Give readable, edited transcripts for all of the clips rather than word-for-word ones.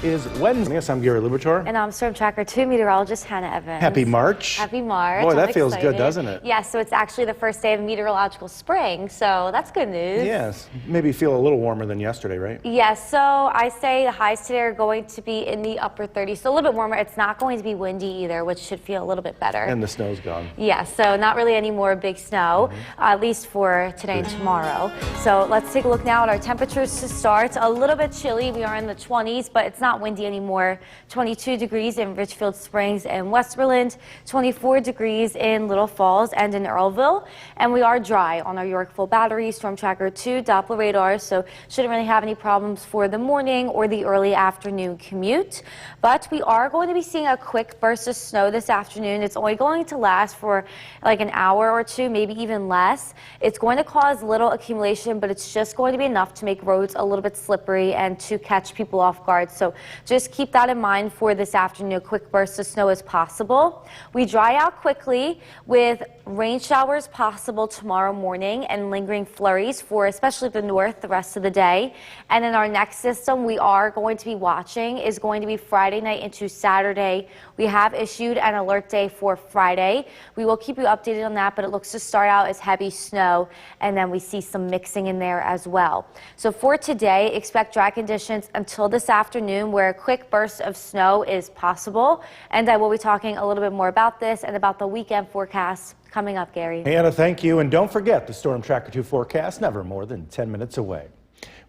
is Wednesday. I'm Gary Lubertor. And I'm Storm Tracker 2 meteorologist Hannah Evans. Happy March. Happy March. Boy, that feels good, doesn't it? Yes, so it's actually the first day of meteorological spring, so that's good news. Yes, maybe feel a little warmer than yesterday, right? Yes, so I say the highs today are going to be in the upper 30s, so a little bit warmer. It's not going to be windy either, which should feel a little bit better. And the snow's gone. Yes, so not really any more big snow, at least for today and tomorrow. So let's take a look now at our temperatures to start. A little bit chilly. We are in the 20s, but it's not windy anymore. 22 degrees in Richfield Springs and Westerland, 24 degrees in Little Falls and in Earlville. And we are dry on our Yorkville battery, Storm Tracker 2 Doppler radar, so shouldn't really have any problems for the morning or the early afternoon commute. But we are going to be seeing a quick burst of snow this afternoon. It's only going to last for like an hour or two, maybe even less. It's going to cause little accumulation, but it's just going to be enough to make roads a little bit slippery and to catch people off guard. So just keep that in mind for this afternoon. A quick burst of snow is possible. We dry out quickly with rain showers possible tomorrow morning and lingering flurries for especially the north the rest of the day. And then our next system we are going to be watching is going to be Friday night into Saturday. We have issued an alert day for Friday. We will keep you updated on that, but it looks to start out as heavy snow, and then we see some mixing in there as well. So for today, expect dry conditions until this afternoon where a quick burst of snow is possible. And I will be talking a little bit more about this and about the weekend forecast coming up, Gary. Anna, thank you. And don't forget the Storm Tracker 2 forecast, never more than 10 minutes away.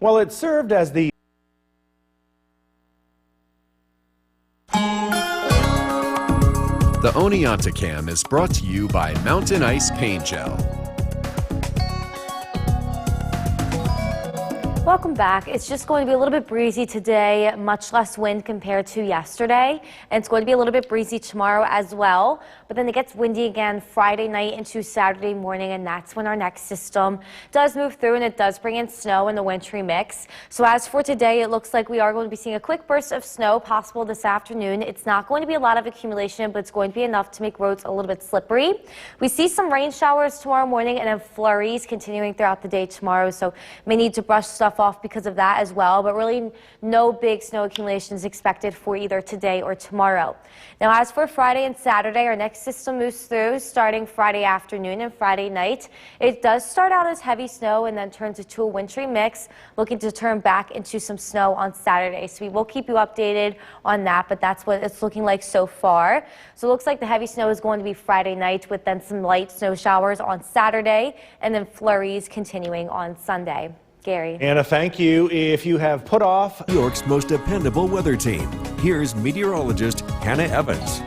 Well, it served as the The Oneonta Cam is brought to you by Mountain Ice Paint Gel. Welcome back. It's just going to be a little bit breezy today, much less wind compared to yesterday. And it's going to be a little bit breezy tomorrow as well. But then it gets windy again Friday night into Saturday morning, and that's when our next system does move through, and it does bring in snow and the wintry mix. So as for today, it looks like we are going to be seeing a quick burst of snow possible this afternoon. It's not going to be a lot of accumulation, but it's going to be enough to make roads a little bit slippery. We see some rain showers tomorrow morning and then flurries continuing throughout the day tomorrow. So may need to brush stuff off because of that as well, but really no big snow accumulations expected for either today or tomorrow. Now as for Friday and Saturday, our next system moves through starting Friday afternoon and Friday night. It does start out as heavy snow and then turns into a wintry mix, looking to turn back into some snow on Saturday. So we will keep you updated on that, but that's what it's looking like so far. So it looks like the heavy snow is going to be Friday night with then some light snow showers on Saturday and then flurries continuing on Sunday. Gary. Anna, thank you. If you have put off New York's most dependable weather team, here's meteorologist Hannah Evans.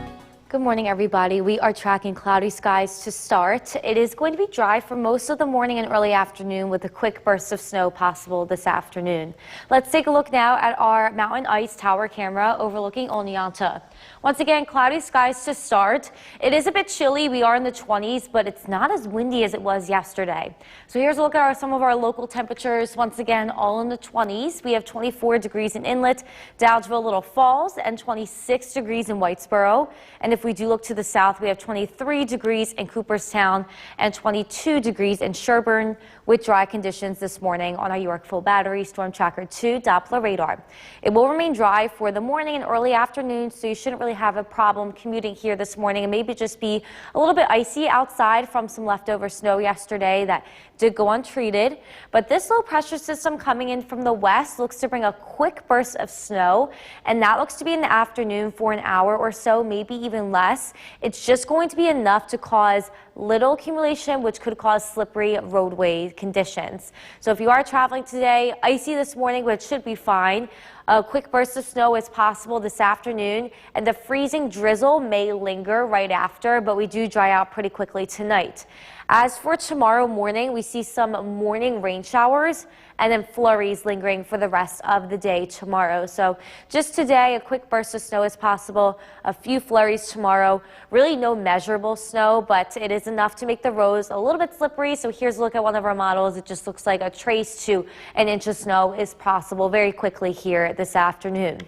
Good morning, everybody. We are tracking cloudy skies to start. It is going to be dry for most of the morning and early afternoon with a quick burst of snow possible this afternoon. Let's take a look now at our Mountain Ice Tower camera overlooking Oneonta. Once again, cloudy skies to start. It is a bit chilly. We are in the 20s, but it's not as windy as it was yesterday. So here's a look at some of our local temperatures. Once again, all in the 20s. We have 24 degrees in Inlet, Dowdesville, Little Falls, and 26 degrees in Whitesboro. And if we do look to the south, we have 23 degrees in Cooperstown and 22 degrees in Sherburne with dry conditions this morning on our Yorkville battery, Storm Tracker 2 Doppler radar. It will remain dry for the morning and early afternoon, so you shouldn't really have a problem commuting here this morning, and maybe just be a little bit icy outside from some leftover snow yesterday that did go untreated. But this low pressure system coming in from the west looks to bring a quick burst of snow, and that looks to be in the afternoon for an hour or so, maybe even less. It's just going to be enough to cause little accumulation, which could cause slippery roadway conditions. So if you are traveling today, icy this morning, but it should be fine. A quick burst of snow is possible this afternoon, and the freezing drizzle may linger right after, but we do dry out pretty quickly tonight. As for tomorrow morning, we see some morning rain showers and then flurries lingering for the rest of the day tomorrow. So just today, a quick burst of snow is possible, a few flurries tomorrow. Really no measurable snow, but it is enough to make the roads a little bit slippery. So here's a look at one of our models. It just looks like a trace to an inch of snow is possible very quickly here this afternoon.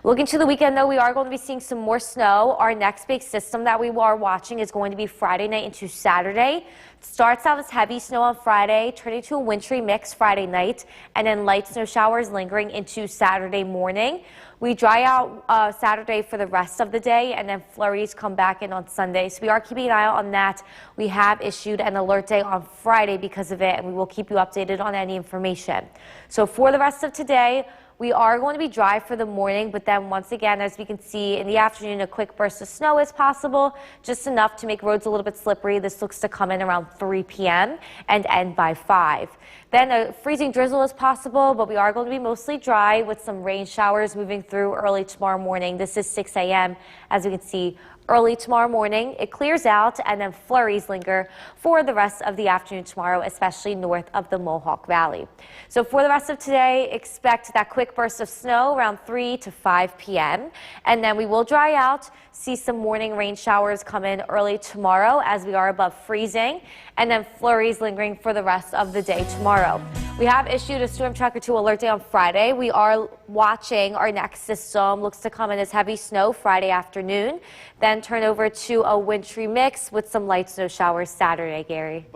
Looking to the weekend, though, we are going to be seeing some more snow. Our next big system that we are watching is going to be Friday night into Saturday. It starts out as heavy snow on Friday, turning to a wintry mix Friday night, and then light snow showers lingering into Saturday morning. We dry out Saturday for the rest of the day, and then flurries come back in on Sunday. So we are keeping an eye out on that. We have issued an alert day on Friday because of it, and we will keep you updated on any information. So for the rest of today, we are going to be dry for the morning, but then once again, as we can see in the afternoon, a quick burst of snow is possible, just enough to make roads a little bit slippery. This looks to come in around 3 p.m. and end by 5. Then a freezing drizzle is possible, but we are going to be mostly dry with some rain showers moving through early tomorrow morning. This is 6 a.m. As we can see, early tomorrow morning, it clears out, and then flurries linger for the rest of the afternoon tomorrow, especially north of the Mohawk Valley. So for the rest of today, expect that quick burst of snow around 3 to 5 p.m. And then we will dry out, see some morning rain showers come in early tomorrow as we are above freezing, and then flurries lingering for the rest of the day tomorrow. We have issued a Storm Tracker 2 alert day on Friday. We are watching our next system. Looks to come in as heavy snow Friday afternoon, then turn over to a wintry mix with some light snow showers Saturday, Gary.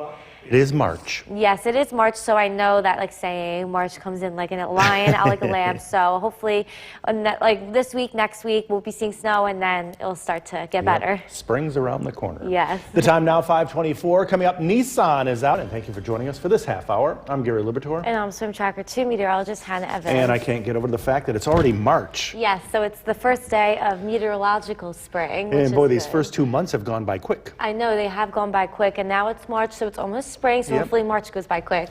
It is March. Yes, it is March, so I know that, like, saying March comes in like a lion out like a lamb. So hopefully, like this week, next week, we'll be seeing snow, and then it'll start to get better. Spring's around the corner. Yes. The time now, 5:24. Coming up, Nissan is out, and thank you for joining us for this half hour. I'm Gary Liberatore. And I'm Storm Tracker 2 meteorologist Hannah Evans. And I can't get over the fact that it's already March. Yes, so it's the first day of meteorological spring. And boy, these good. first 2 months have gone by quick. I know, they have gone by quick, and now it's March, so it's almost spring, so Yep. hopefully March goes by quick.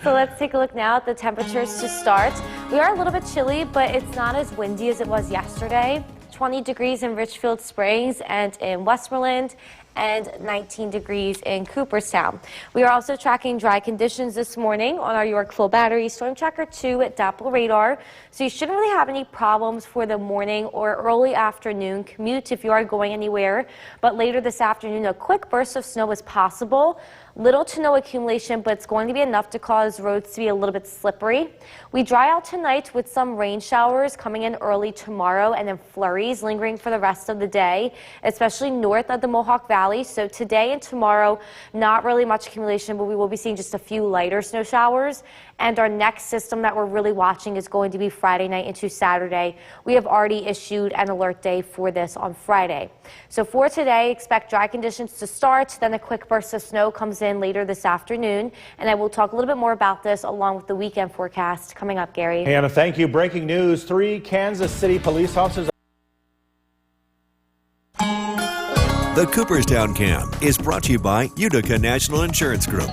So let's take a look now at the temperatures to start. We are a little bit chilly, but it's not as windy as it was yesterday. 20 degrees in Richfield Springs and in Westmoreland, and 19 degrees in Cooperstown. We are also tracking dry conditions this morning on our Yorkville Battery Storm Tracker 2 at Doppler radar. So you shouldn't really have any problems for the morning or early afternoon commute if you are going anywhere. But later this afternoon, a quick burst of snow is possible. Little to no accumulation, but it's going to be enough to cause roads to be a little bit slippery. We dry out tonight with some rain showers coming in early tomorrow, and then flurries lingering for the rest of the day, especially north of the Mohawk Valley. So today and tomorrow, not really much accumulation, but we will be seeing just a few lighter snow showers. And our next system that we're really watching is going to be Friday night into Saturday. We have already issued an alert day for this on Friday. So for today, expect dry conditions to start, then a quick burst of snow comes in later this afternoon. And I will talk a little bit more about this along with the weekend forecast coming up, Gary. Hannah, thank you. Breaking news, 3 Kansas City police officers. The Cooperstown Cam is brought to you by Utica National Insurance Group.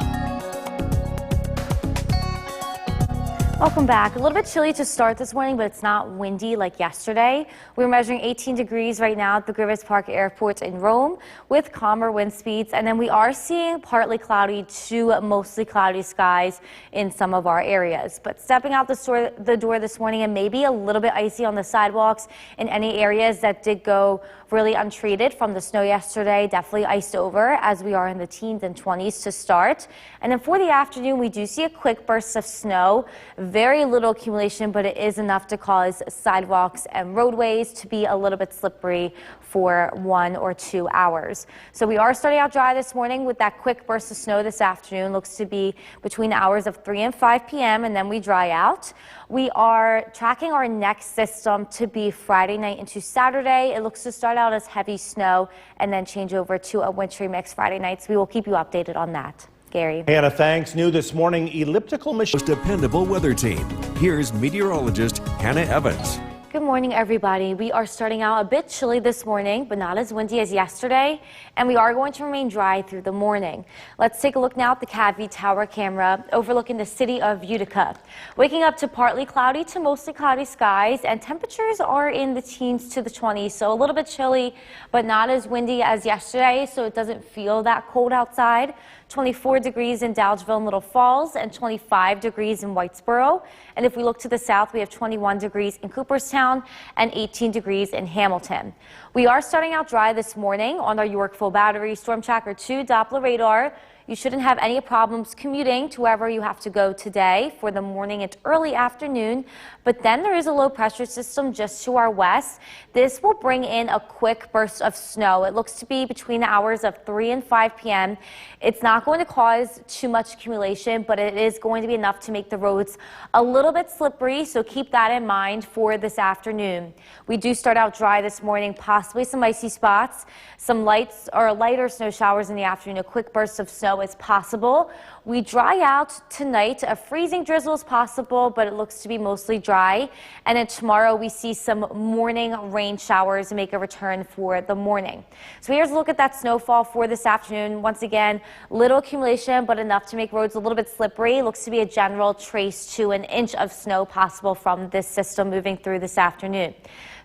Welcome back. A little bit chilly to start this morning, but it's not windy like yesterday. We're measuring 18 degrees right now at the Griffith Park Airport in Rome with calmer wind speeds. And then we are seeing partly cloudy to mostly cloudy skies in some of our areas. But stepping out the door this morning, and maybe a little bit icy on the sidewalks in any areas that did go really untreated from the snow yesterday, definitely iced over as we are in the teens and 20s to start. And then for the afternoon, we do see a quick burst of snow. Very little accumulation, but it is enough to cause sidewalks and roadways to be a little bit slippery for 1 or 2 hours. So we are starting out dry this morning with that quick burst of snow this afternoon. Looks to be between the hours of 3 and 5 p.m. and then we dry out. We are tracking our next system to be Friday night into Saturday. It looks to start out as heavy snow and then change over to a wintry mix Friday night. So we will keep you updated on that. Gary. Hannah, thanks. New this morning, elliptical machine. Most dependable weather team. Here's meteorologist Hannah Evans. Good morning, everybody. We are starting out a bit chilly this morning, but not as windy as yesterday, and we are going to remain dry through the morning. Let's take a look now at the Cavie Tower camera overlooking the city of Utica. Waking up to partly cloudy to mostly cloudy skies, and temperatures are in the teens to the 20s, so a little bit chilly, but not as windy as yesterday, so it doesn't feel that cold outside. 24 degrees in Dowdesville and Little Falls and 25 degrees in Whitesboro. And if we look to the south, we have 21 degrees in Cooperstown and 18 degrees in Hamilton. We are starting out dry this morning on our Yorkville Battery Storm Tracker 2 Doppler radar. You shouldn't have any problems commuting to wherever you have to go today for the morning and early afternoon. But then there is a low pressure system just to our west. This will bring in a quick burst of snow. It looks to be between the hours of 3 and 5 p.m. It's not going to cause too much accumulation, but it is going to be enough to make the roads a little bit slippery, so keep that in mind for this afternoon. We do start out dry this morning, possibly some icy spots, some lighter snow showers in the afternoon. A quick burst of snow is possible. We dry out tonight. A freezing drizzle is possible, but it looks to be mostly dry. And then tomorrow we see some morning rain showers make a return for the morning. So here's a look at that snowfall for this afternoon. Once again, little accumulation, but enough to make roads a little bit slippery. Looks to be a general trace to an inch of snow possible from this system moving through this afternoon.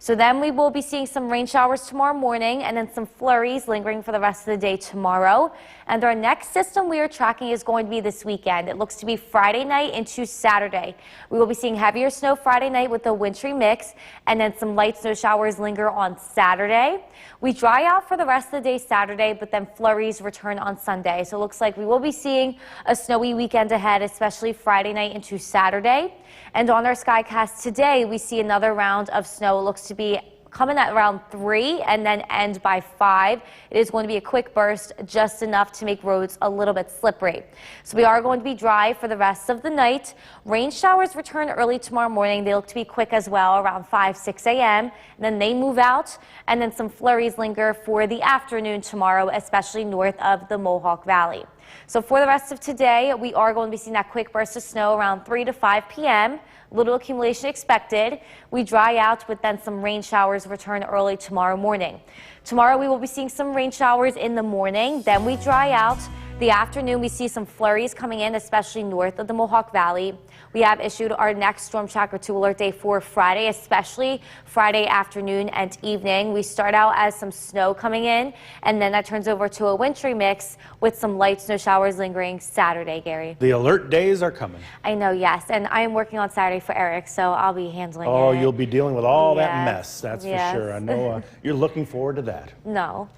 So then we will be seeing some rain showers tomorrow morning and then some flurries lingering for the rest of the day tomorrow. And our next system we are tracking is going to be this weekend. It looks to be Friday night into Saturday. We will be seeing heavier snow Friday night with a wintry mix, and then some light snow showers linger on Saturday. We dry out for the rest of the day Saturday, but then flurries return on Sunday. So it looks like we will be seeing a snowy weekend ahead, especially Friday night into Saturday. And on our Skycast today, we see another round of snow. It looks to be coming at around 3 and then end by 5. It is going to be a quick burst, just enough to make roads a little bit slippery. So we are going to be dry for the rest of the night. Rain showers return early tomorrow morning. They look to be quick as well, around 5, 6 a.m. And then they move out, and then some flurries linger for the afternoon tomorrow, especially north of the Mohawk Valley. So for the rest of today, we are going to be seeing that quick burst of snow around 3 to 5 p.m. Little accumulation expected. We dry out, but then some rain showers return early tomorrow morning. Tomorrow we will be seeing some rain showers in the morning, then we dry out. The afternoon we see some flurries coming in, especially north of the Mohawk Valley. We have issued our next Storm Tracker 2 alert day for Friday, especially Friday afternoon and evening. We start out as some snow coming in, and then that turns over to a wintry mix with some light snow showers lingering Saturday, Gary. The alert days are coming. I know, yes, and I am working on Saturday for Eric, so I'll be handling it. Oh, you'll be dealing with all that Yes, mess, that's yes. for sure. I know you're looking forward to that. No.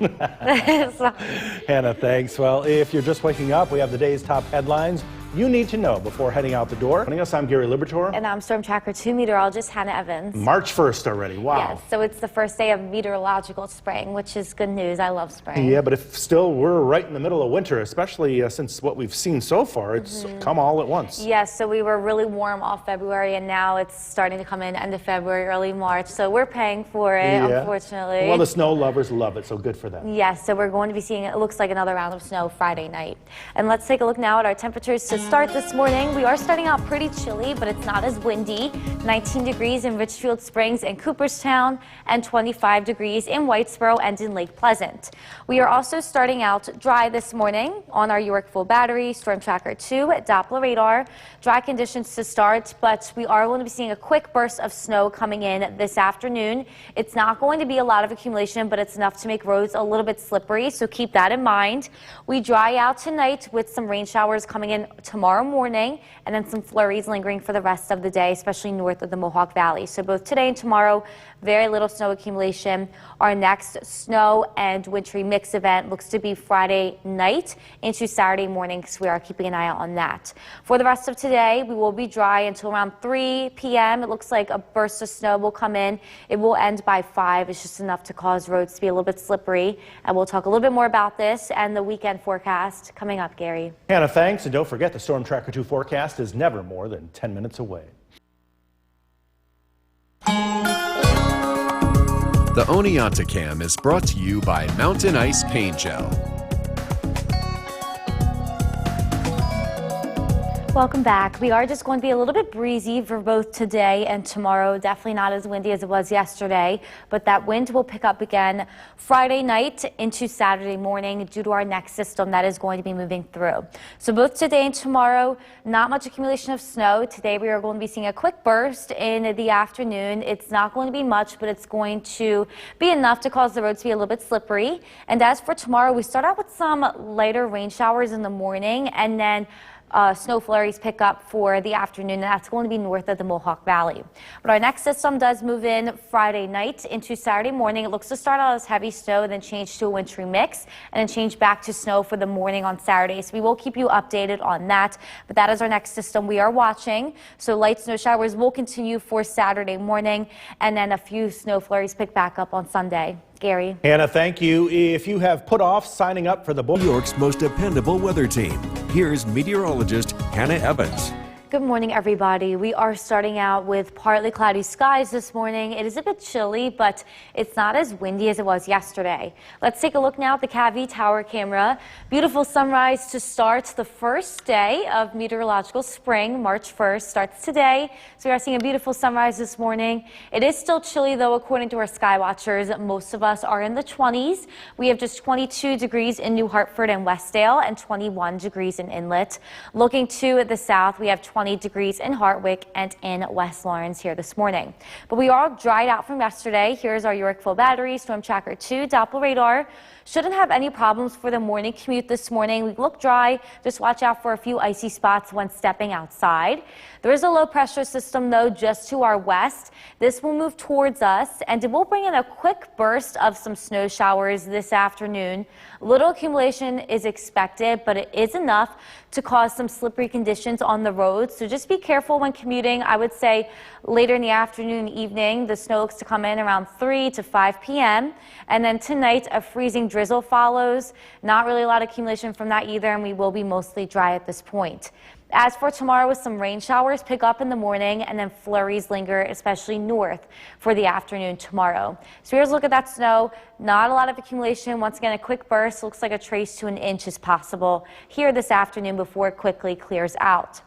Hannah, thanks. Well, if you're just waking up, we have the day's top headlines you need to know before heading out the door. Joining us, I'm Gary Liberatore. And I'm Storm Tracker 2 meteorologist Hannah Evans. March 1st already, wow. Yes, so it's the first day of meteorological spring, which is good news. I love spring. Yeah, but if still we're right in the middle of winter, especially since what we've seen so far, it's come all at once. Yes, so we were really warm all February, and now it's starting to come in end of February, early March. So we're paying for it, unfortunately. Well, the snow lovers love it, so good for them. Yes, so we're going to be seeing, it looks like, another round of snow Friday night. And let's take a look now at our temperatures to start this morning. We are starting out pretty chilly, but it's not as windy. 19 degrees in Richfield Springs and Cooperstown, and 25 degrees in Whitesboro and in Lake Pleasant. We are also starting out dry this morning on our Yorkville Battery, Storm Tracker 2, Doppler radar. Dry conditions to start, but we are going to be seeing a quick burst of snow coming in this afternoon. It's not going to be a lot of accumulation, but it's enough to make roads a little bit slippery, so keep that in mind. We dry out tonight with some rain showers coming in tomorrow morning, and then some flurries lingering for the rest of the day, especially north of the Mohawk Valley. So both today and tomorrow, very little snow accumulation. Our next snow and wintry mix event looks to be Friday night into Saturday morning, so we are keeping an eye out on that. For the rest of today, we will be dry until around 3 p.m. It looks like a burst of snow will come in. It will end by 5. It's just enough to cause roads to be a little bit slippery. And we'll talk a little bit more about this and the weekend forecast coming up, Gary. Hannah, thanks. And don't forget, the Storm Tracker 2 forecast is never more than 10 minutes away. The Oneonta Cam is brought to you by Mountain Ice Paint Gel. Welcome back. We are just going to be a little bit breezy for both today and tomorrow. Definitely not as windy as it was yesterday, but that wind will pick up again Friday night into Saturday morning due to our next system that is going to be moving through. So both today and tomorrow, not much accumulation of snow. Today we are going to be seeing a quick burst in the afternoon. It's not going to be much, but it's going to be enough to cause the roads to be a little bit slippery. And as for tomorrow, we start out with some lighter rain showers in the morning, and then snow flurries pick up for the afternoon, and that's going to be north of the Mohawk Valley. But our next system does move in Friday night into Saturday morning. It looks to start out as heavy snow, then change to a wintry mix, and then change back to snow for the morning on Saturday. So we will keep you updated on that. But that is our next system we are watching. So light snow showers will continue for Saturday morning, and then a few snow flurries pick back up on Sunday. Gary. Hannah, thank you. If you have put off signing up for the New York's most dependable weather team. Here's meteorologist Hannah Evans. Good morning, everybody. We are starting out with partly cloudy skies this morning. It is a bit chilly, but it's not as windy as it was yesterday. Let's take a look now at the Cavie Tower camera. Beautiful sunrise to start the first day of meteorological spring. March 1st starts today. So we are seeing a beautiful sunrise this morning. It is still chilly, though, according to our sky watchers. Most of us are in the 20s. We have just 22 degrees in New Hartford and Westdale and 21 degrees in Inlet. Looking to the south, we have 20 degrees in Hartwick and in West Lawrence here this morning. But we are dried out from yesterday. Here's our Yorkville Battery Storm Tracker 2 Doppler radar. Shouldn't have any problems for the morning commute this morning. We look dry. Just watch out for a few icy spots when stepping outside. There is a low pressure system, though, just to our west. This will move towards us, and it will bring in a quick burst of some snow showers this afternoon. Little accumulation is expected, but it is enough to cause some slippery conditions on the roads. So just be careful when commuting. I would say later in the afternoon, evening, the snow looks to come in around 3 to 5 p.m. And then tonight, a freezing drizzle follows. Not really a lot of accumulation from that either, and we will be mostly dry at this point. As for tomorrow, with some rain showers pick up in the morning and then flurries linger, especially north for the afternoon tomorrow. So here's a look at that snow. Not a lot of accumulation. Once again, a quick burst. Looks like a trace to an inch is possible here this afternoon before it quickly clears out.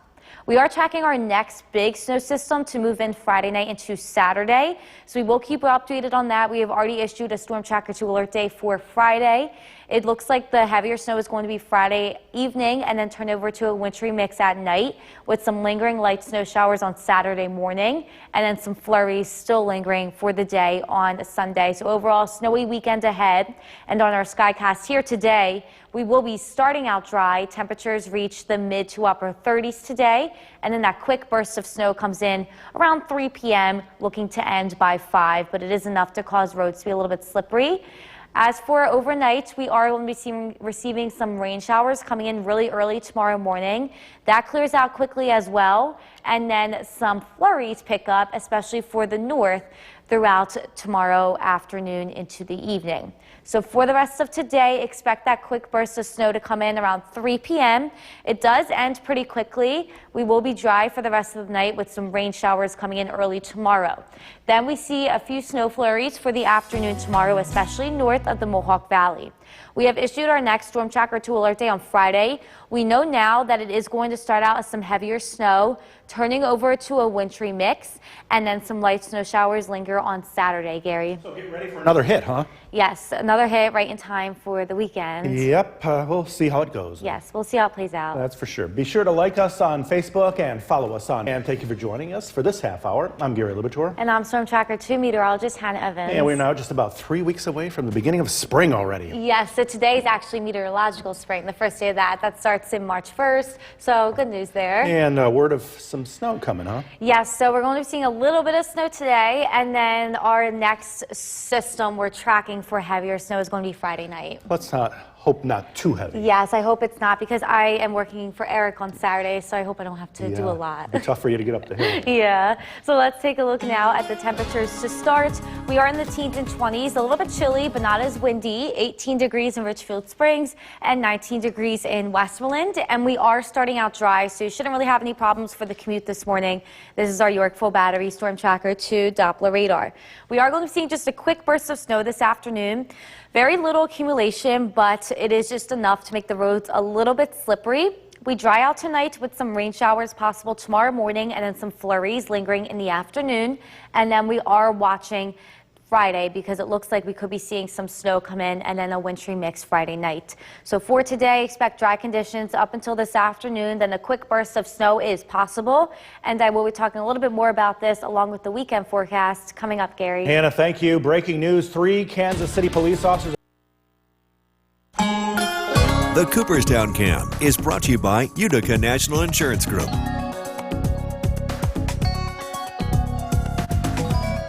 We are tracking our next big snow system to move in Friday night into Saturday. So we will keep you updated on that. We have already issued a Storm Tracker 2 alert day for Friday. It looks like the heavier snow is going to be Friday evening and then turn over to a wintry mix at night with some lingering light snow showers on Saturday morning and then some flurries still lingering for the day on Sunday. So overall, snowy weekend ahead. And on our Skycast here today, we will be starting out dry. Temperatures reach the mid to upper 30s today, and then that quick burst of snow comes in around 3 p.m., looking to end by 5, but it is enough to cause roads to be a little bit slippery. As for overnight, we are going to be receiving some rain showers coming in really early tomorrow morning. That clears out quickly as well, and then some flurries pick up, especially for the north, throughout tomorrow afternoon into the evening. So for the rest of today, expect that quick burst of snow to come in around 3 p.m. It does end pretty quickly. We will be dry for the rest of the night with some rain showers coming in early tomorrow. Then we see a few snow flurries for the afternoon tomorrow, especially north of the Mohawk Valley. We have issued our next Storm Tracker 2 alert day on Friday. We know now that it is going to start out as some heavier snow, turning over to a wintry mix, and then some light snow showers linger on Saturday, Gary. So get ready for another hit, huh? Yes, another hit right in time for the weekend. Yep, we'll see how it goes. Yes, we'll see how it plays out. That's for sure. Be sure to like us on Facebook and follow us on. And thank you for joining us for this half hour. I'm Gary Libator. And I'm Storm Tracker 2 meteorologist Hannah Evans. And we're now just about 3 weeks away from the beginning of spring already. Yes, so today is actually meteorological spring, the first day of that. That starts in March 1st, so good news there. And a word of some snow coming, huh? Yes, so we're going to be seeing a little bit of snow today, and then our next system we're tracking for heavier snow is going to be Friday night. Let's hope not too heavy. Yes, I hope it's not, because I am working for Eric on Saturday, so I hope I don't have to do a lot. It'll be tough for you to get up the hill. Yeah, so let's take a look now at the temperatures to start. We are in the teens and 20s, a little bit chilly, but not as windy. 18 degrees in Richfield Springs and 19 degrees in Westmoreland. And we are starting out dry, so you shouldn't really have any problems for the commute this morning. This is our Yorkville Battery Storm Tracker 2 Doppler radar. We are going to be seeing just a quick burst of snow this afternoon. Very little accumulation, but it is just enough to make the roads a little bit slippery. We dry out tonight with some rain showers possible tomorrow morning and then some flurries lingering in the afternoon. And then we are watching Friday because it looks like we could be seeing some snow come in and then a wintry mix Friday night. So for today, expect dry conditions up until this afternoon. Then a quick burst of snow is possible. And I will be talking a little bit more about this along with the weekend forecast coming up, Gary. Hannah, thank you. Breaking news, 3 Kansas City police officers The Cooperstown Cam is brought to you by Utica National Insurance Group.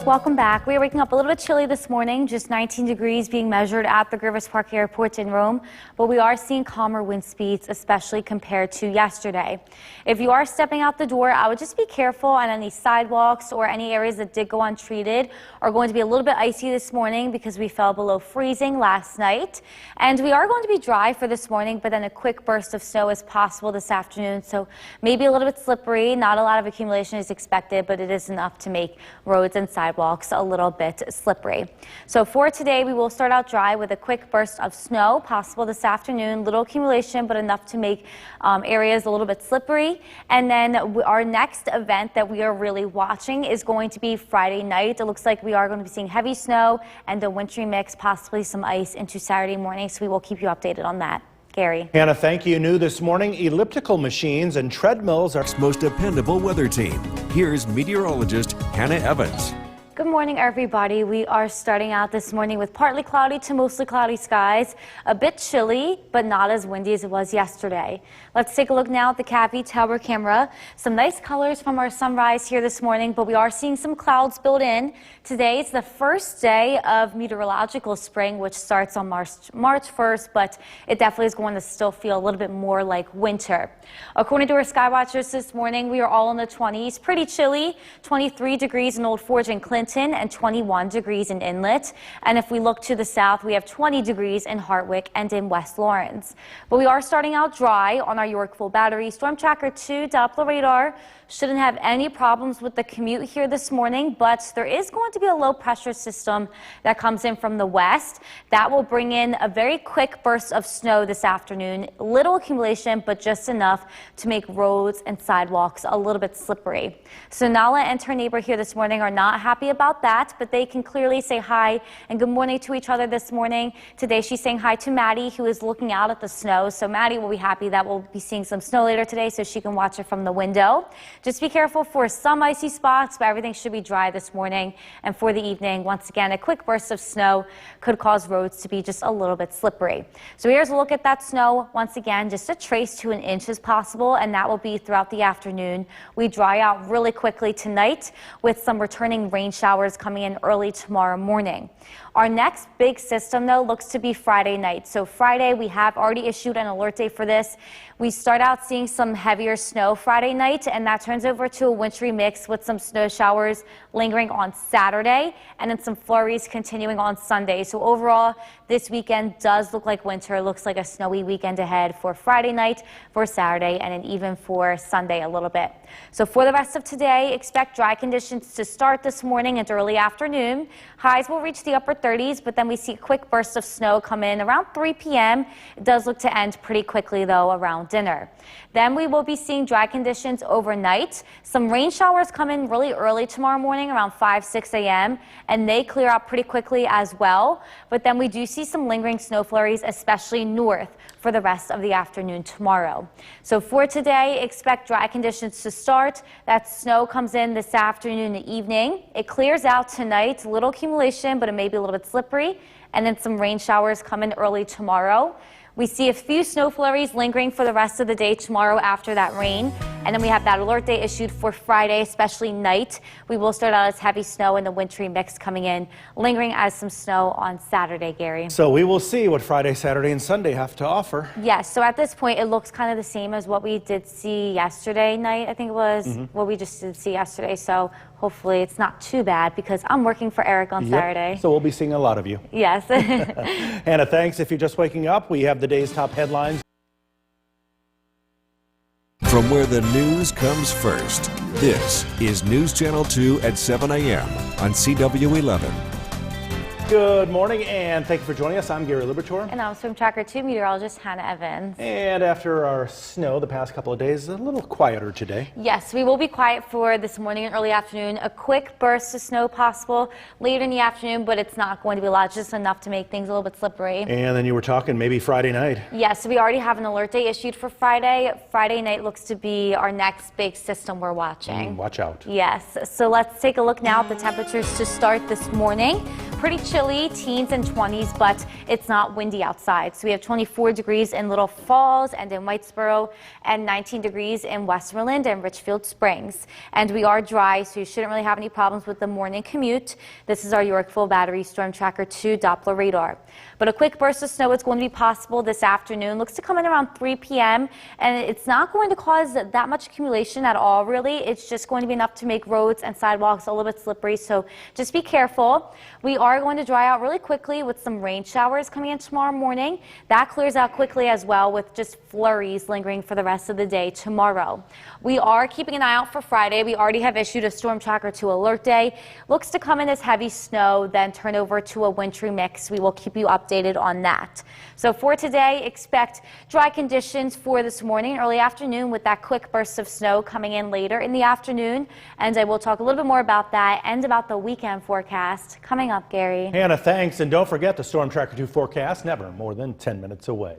Welcome back. We are waking up a little bit chilly this morning, just 19 degrees being measured at the Grivers Park Airport in Rome, but we are seeing calmer wind speeds, especially compared to yesterday. If you are stepping out the door, I would just be careful on any sidewalks or any areas that did go untreated are going to be a little bit icy this morning because we fell below freezing last night. And we are going to be dry for this morning, but then a quick burst of snow is possible this afternoon, so maybe a little bit slippery. Not a lot of accumulation is expected, but it is enough to make roads and sidewalks a little bit slippery. So for today, we will start out dry with a quick burst of snow possible this afternoon. Little accumulation, but enough to make areas a little bit slippery. And then our next event that we are really watching is going to be Friday night. It looks like we are going to be seeing heavy snow and a wintry mix, possibly some ice into Saturday morning. So we will keep you updated on that. Gary. Hannah, thank you. New this morning, elliptical machines and treadmills are Most dependable weather team. Here's meteorologist Hannah Evans. Good morning, everybody. We are starting out this morning with partly cloudy to mostly cloudy skies. A bit chilly, but not as windy as it was yesterday. Let's take a look now at the Cappy Tower camera. Some nice colors from our sunrise here this morning, but we are seeing some clouds build in. Today is the first day of meteorological spring, which starts on March 1st, but it definitely is going to still feel a little bit more like winter. According to our Skywatchers this morning, we are all in the 20s. Pretty chilly, 23 degrees in Old Forge and Clinton, and 21 degrees in Inlet. And if we look to the south, we have 20 degrees in Hartwick and in West Lawrence. But we are starting out dry on our Yorkville Battery. Storm Tracker 2 Doppler radar shouldn't have any problems with the commute here this morning, but there is going to be a low pressure system that comes in from the west. That will bring in a very quick burst of snow this afternoon. Little accumulation, but just enough to make roads and sidewalks a little bit slippery. So Nala and her neighbor here this morning are not happy about that, but they can clearly say hi and good morning to each other this morning. Today she's saying hi to Maddie, who is looking out at the snow. So Maddie will be happy that we'll be seeing some snow later today so she can watch it from the window. Just be careful for some icy spots, but everything should be dry this morning. And for the evening, once again, a quick burst of snow could cause roads to be just a little bit slippery. So here's a look at that snow. Once again, just a trace to an inch is possible, and that will be throughout the afternoon. We dry out really quickly tonight with some returning rain showers coming in early tomorrow morning. Our next big system, though, looks to be Friday night. So Friday, we have already issued an alert day for this. We start out seeing some heavier snow Friday night, and that turns over to a wintry mix with some snow showers lingering on Saturday, and then some flurries continuing on Sunday. So overall, this weekend does look like winter. It looks like a snowy weekend ahead for Friday night, for Saturday, and then even for Sunday a little bit. So for the rest of today, expect dry conditions to start this morning and early afternoon. Highs will reach the upper 30s, but then we see a quick burst of snow come in around 3 p.m. It does look to end pretty quickly, though, around dinner. Then we will be seeing dry conditions overnight. Some rain showers come in really early tomorrow morning, around 5-6 a.m., and they clear out pretty quickly as well. But then we do see some lingering snow flurries, especially north, for the rest of the afternoon tomorrow. So for today, expect dry conditions to start. That snow comes in this afternoon and evening. It clears out tonight, little accumulation, but it may be a little bit slippery. And then some rain showers come in early tomorrow. We see a few snow flurries lingering for the rest of the day tomorrow after that rain. And then we have that alert day issued for Friday, especially night. We will start out as heavy snow and the wintry mix coming in, lingering as some snow on Saturday, Gary. So we will see what Friday, Saturday, and Sunday have to offer. Yes, so at this point, it looks kind of the same as what we did see yesterday night, I think it was, what we just did see yesterday. So hopefully it's not too bad because I'm working for Eric on Saturday. So we'll be seeing a lot of you. Yes. Hannah, thanks. If you're just waking up, we have the day's top headlines. From where the news comes first, this is News Channel 2 at 7 a.m. on CW11. Good morning, and thank you for joining us. I'm Gary Libertor. And I'm Swim Tracker 2 meteorologist Hannah Evans. And after our snow the past couple of days, a little quieter today. Yes, we will be quiet for this morning and early afternoon. A quick burst of snow possible later in the afternoon, but it's not going to be a lot, just enough to make things a little bit slippery. And then you were talking maybe Friday night. Yes, we already have an alert day issued for Friday. Friday night looks to be our next big system we're watching. Watch out. Yes, so let's take a look now at the temperatures to start this morning. pretty chilly, teens and 20s, but it's not windy outside. So we have 24 degrees in Little Falls and in Whitesboro, and 19 degrees in Westmoreland and Richfield Springs. And we are dry, so you shouldn't really have any problems with the morning commute. This is our Yorkville Battery Storm Tracker 2 Doppler radar. But a quick burst of snow is going to be possible this afternoon. Looks to come in around 3 p.m. and it's not going to cause that much accumulation at all, really. It's just going to be enough to make roads and sidewalks a little bit slippery, so just be careful. We are going to dry out really quickly with some rain showers coming in tomorrow morning. That clears out quickly as well, with just flurries lingering for the rest of the day tomorrow. We are keeping an eye out for Friday. We already have issued a Storm Tracker 2 alert day. Looks to come in as heavy snow, then turn over to a wintry mix. We will keep you updated on that. So for today, expect dry conditions for this morning, early afternoon, with that quick burst of snow coming in later in the afternoon. And I will talk a little bit more about that and about the weekend forecast coming up, Gary. Hannah, thanks. And don't forget the Storm Tracker 2 forecast, never more than 10 minutes away.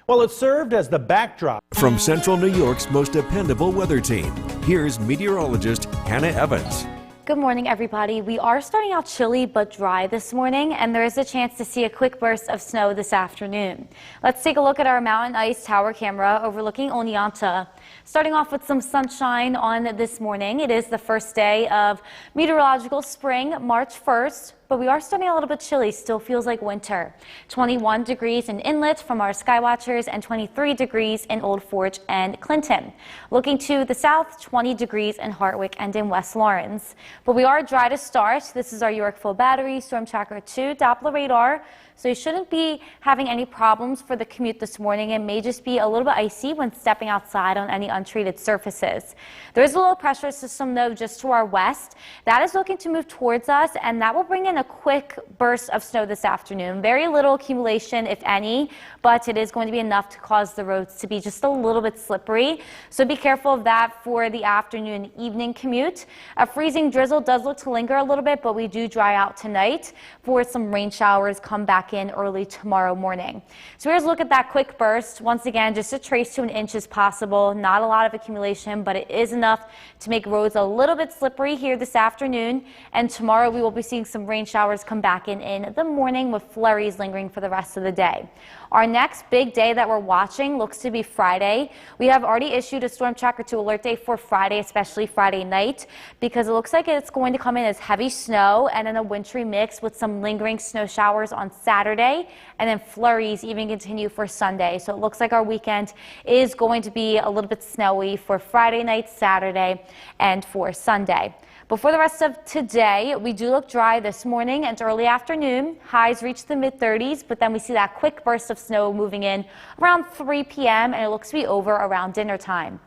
Well, it served as the backdrop. From Central New York's most dependable weather team, here's meteorologist Hannah Evans. Good morning, everybody. We are starting out chilly but dry this morning, and there is a chance to see a quick burst of snow this afternoon. Let's take a look at our mountain ice tower camera overlooking Oneonta. Starting off with some sunshine on this morning. It is the first day of meteorological spring, March 1st. But we are starting a little bit chilly, still feels like winter. 21 degrees in Inlet from our Skywatchers and 23 degrees in Old Forge and Clinton. Looking to the south, 20 degrees in Hartwick and in West Lawrence. But we are dry to start. This is our Yorkville Battery Storm Tracker 2 Doppler radar. So you shouldn't be having any problems for the commute this morning. It may just be a little bit icy when stepping outside on any untreated surfaces. There is a low pressure system, though, just to our west. That is looking to move towards us, and that will bring in a quick burst of snow this afternoon. Very little accumulation, if any, but it is going to be enough to cause the roads to be just a little bit slippery. So be careful of that for the afternoon evening commute. A freezing drizzle does look to linger a little bit, but we do dry out tonight for some rain showers come back in early tomorrow morning. So here's a look at that quick burst. Once again, just a trace to an inch is possible. Not a lot of accumulation, but it is enough to make roads a little bit slippery here this afternoon. And tomorrow we will be seeing some rain showers come back in the morning, with flurries lingering for the rest of the day. Our next big day that we're watching looks to be Friday. We have already issued a Storm Tracker 2 alert day for Friday, especially Friday night, because it looks like it's going to come in as heavy snow and in a wintry mix with some lingering snow showers on Saturday, and then flurries even continue for Sunday. So it looks like our weekend is going to be a little bit snowy for Friday night, Saturday, and for Sunday. But for the rest of today, we do look dry this morning and early afternoon. Highs reach the mid-30s, but then we see that quick burst of snow moving in around 3 p.m. and it looks to be over around dinner time.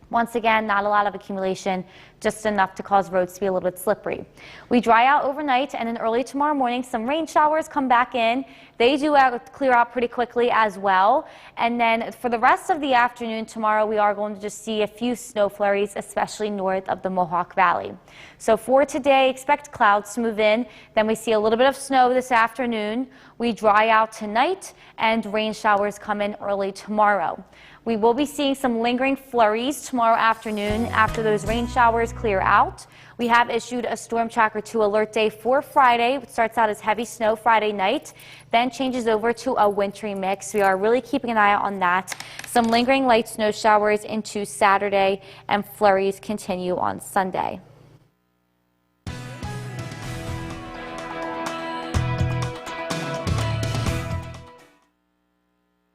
Once again, not a lot of accumulation, just enough to cause roads to be a little bit slippery. We dry out overnight, and then early tomorrow morning, some rain showers come back in. They do clear out pretty quickly as well. And then for the rest of the afternoon tomorrow, we are going to just see a few snow flurries, especially north of the Mohawk Valley. So for today, expect clouds to move in. Then we see a little bit of snow this afternoon. We dry out tonight, and rain showers come in early tomorrow. We will be seeing some lingering flurries tomorrow afternoon after those rain showers clear out. We have issued a Storm Tracker 2 alert day for Friday. It starts out as heavy snow Friday night, then changes over to a wintry mix. We are really keeping an eye out on that. Some lingering light snow showers into Saturday, and flurries continue on Sunday.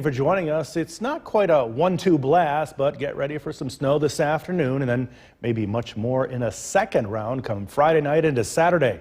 For joining us. It's not quite a 1-2 blast, but get ready for some snow this afternoon, and then maybe much more in a second round come Friday night into Saturday.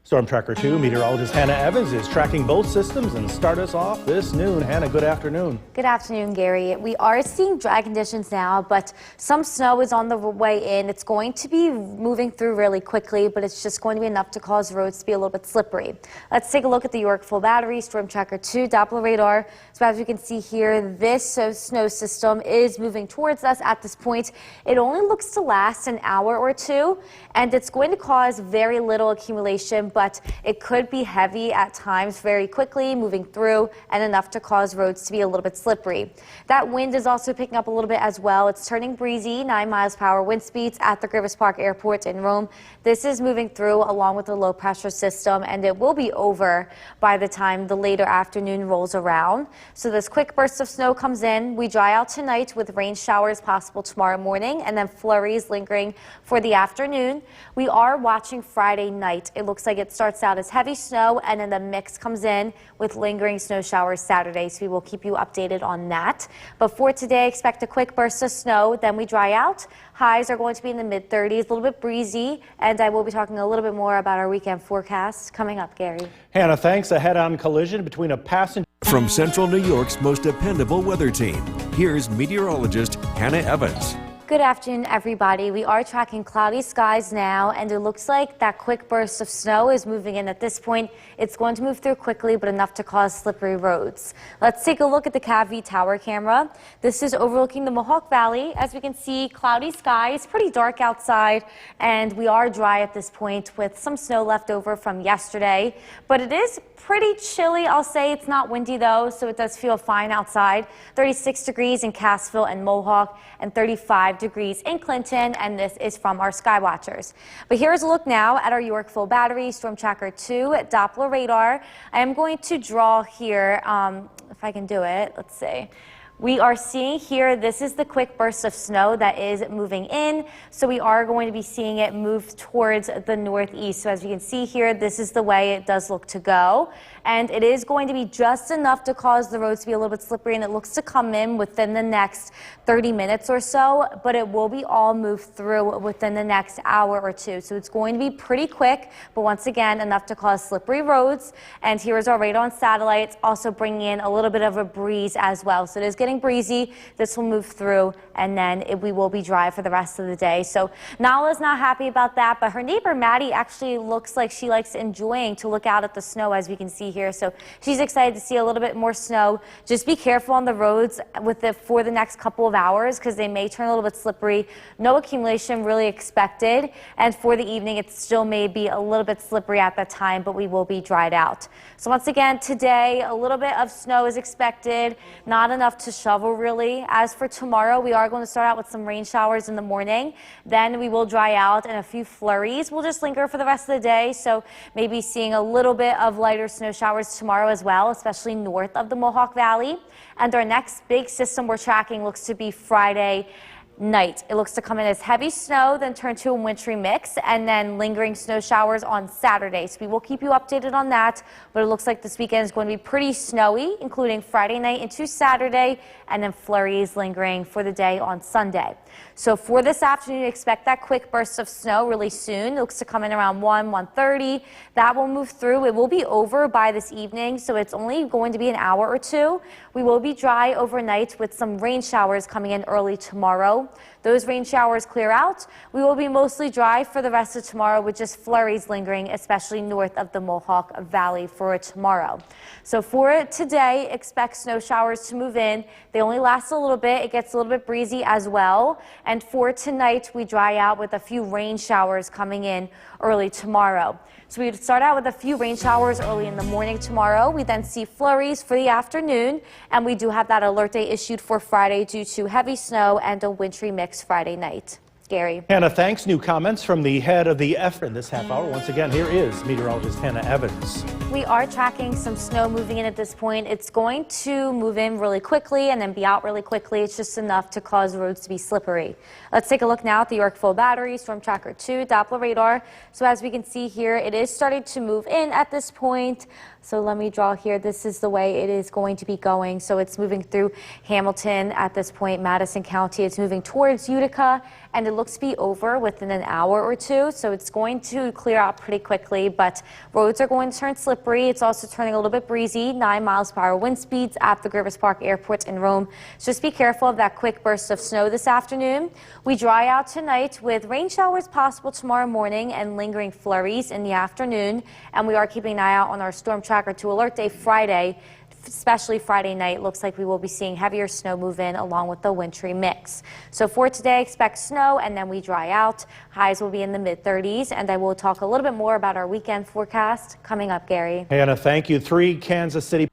Storm Tracker 2 meteorologist Hannah Evans is tracking both systems and start us off this noon. Hannah, good afternoon. Good afternoon, Gary. We are seeing dry conditions now, but some snow is on the way in. It's going to be moving through really quickly, but it's just going to be enough to cause roads to be a little bit slippery. Let's take a look at the Yorkville Battery Storm Tracker 2 Doppler radar. So as you can see here, this snow system is moving towards us at this point. It only looks to last an hour or two, and it's going to cause very little accumulation, afternoon, but it could be heavy at times very quickly moving through and enough to cause roads to be a little bit slippery. That wind is also picking up a little bit as well. It's turning breezy, 9 miles per hour wind speeds at the Griffith Park Airport in Rome. This is moving through along with the low pressure system, and it will be over by the time the later afternoon rolls around. So this quick burst of snow comes in. We dry out tonight with rain showers possible tomorrow morning and then flurries lingering for the afternoon. We are watching Friday night. It looks like it starts out as heavy snow and then the mix comes in with lingering snow showers Saturday. So we will keep you updated on that. But for today, expect a quick burst of snow. Then we dry out. Highs are going to be in the mid-30s, a little bit breezy, and I will be talking a little bit more about our weekend forecast coming up, Gary. Hannah, thanks. A head-on collision between a passenger. From Central New York's most dependable weather team, here's meteorologist Hannah Evans. Good afternoon, everybody. We are tracking cloudy skies now, and it looks like that quick burst of snow is moving in at this point. It's going to move through quickly, but enough to cause slippery roads. Let's take a look at the CAV tower camera. This is overlooking the Mohawk Valley. As we can see, cloudy skies, pretty dark outside, and we are dry at this point with some snow left over from yesterday. But it is pretty chilly, I'll say. It's not windy, though, so it does feel fine outside. 36 degrees in Cassville and Mohawk, and 35 degrees in Clinton, and this is from our sky watchers. But here's a look now at our York full battery Storm Tracker 2 Doppler radar. I am going to draw here, if I can do it, let's see. We are seeing here, this is the quick burst of snow that is moving in. So we are going to be seeing it move towards the northeast. So as you can see here, this is the way it does look to go. And it is going to be just enough to cause the roads to be a little bit slippery, and it looks to come in within the next 30 minutes or so, but it will be all moved through within the next hour or two. So it's going to be pretty quick, but once again, enough to cause slippery roads. And here is our radar on satellites, also bringing in a little bit of a breeze as well. So it is getting breezy. This will move through, and then we will be dry for the rest of the day. So Nala's not happy about that, but her neighbor Maddie actually looks like she likes enjoying to look out at the snow, as we can see here. So she's excited to see a little bit more snow. Just be careful on the roads for the next couple of hours, because they may turn a little bit slippery. No accumulation really expected, and for the evening it still may be a little bit slippery at that time, but we will be dried out. So once again, today a little bit of snow is expected, not enough to shovel really. As for tomorrow, we are going to start out with some rain showers in the morning. Then we will dry out, and a few flurries will just linger for the rest of the day. So maybe seeing a little bit of lighter snow showers tomorrow as well, especially north of the Mohawk Valley. And our next big system we're tracking looks to be Friday night. It looks to come in as heavy snow, then turn to a wintry mix, and then lingering snow showers on Saturday. So we will keep you updated on that, but it looks like this weekend is going to be pretty snowy, including Friday night into Saturday, and then flurries lingering for the day on Sunday. So for this afternoon, expect that quick burst of snow really soon. It looks to come in around 1:30. That will move through. It will be over by this evening, so it's only going to be an hour or two. We will be dry overnight with some rain showers coming in early tomorrow. Those rain showers clear out. We will be mostly dry for the rest of tomorrow with just flurries lingering, especially north of the Mohawk Valley for tomorrow. So for today, expect snow showers to move in. They only last a little bit. It gets a little bit breezy as well. And for tonight, we dry out with a few rain showers coming in early tomorrow. So we start out with a few rain showers early in the morning tomorrow. We then see flurries for the afternoon, and we do have that alert day issued for Friday due to heavy snow and a wintry mix Friday night. Gary. Hannah, thanks. New comments from the head of the F in this half hour. Once again, here is meteorologist Hannah Evans. We are tracking some snow moving in at this point. It's going to move in really quickly and then be out really quickly. It's just enough to cause roads to be slippery. Let's take a look now at the York full battery Storm Tracker 2 Doppler radar. So as we can see here, it is starting to move in at this point. So let me draw here. This is the way it is going to be going. So it's moving through Hamilton at this point, Madison County. It's moving towards Utica, and it looks to be over within an hour or two. So it's going to clear out pretty quickly, but roads are going to turn slippery. It's also turning a little bit breezy, 9 miles per hour wind speeds at the Griffith Park Airport in Rome. So just be careful of that quick burst of snow this afternoon. We dry out tonight with rain showers possible tomorrow morning and lingering flurries in the afternoon. And we are keeping an eye out on our Storm Tracker 2 alert day Friday especially Friday night, looks like we will be seeing heavier snow move in along with the wintry mix. So for today, expect snow and then we dry out. Highs will be in the mid-30s, and I will talk a little bit more about our weekend forecast coming up, Gary. Hannah, thank you. 3 Kansas City.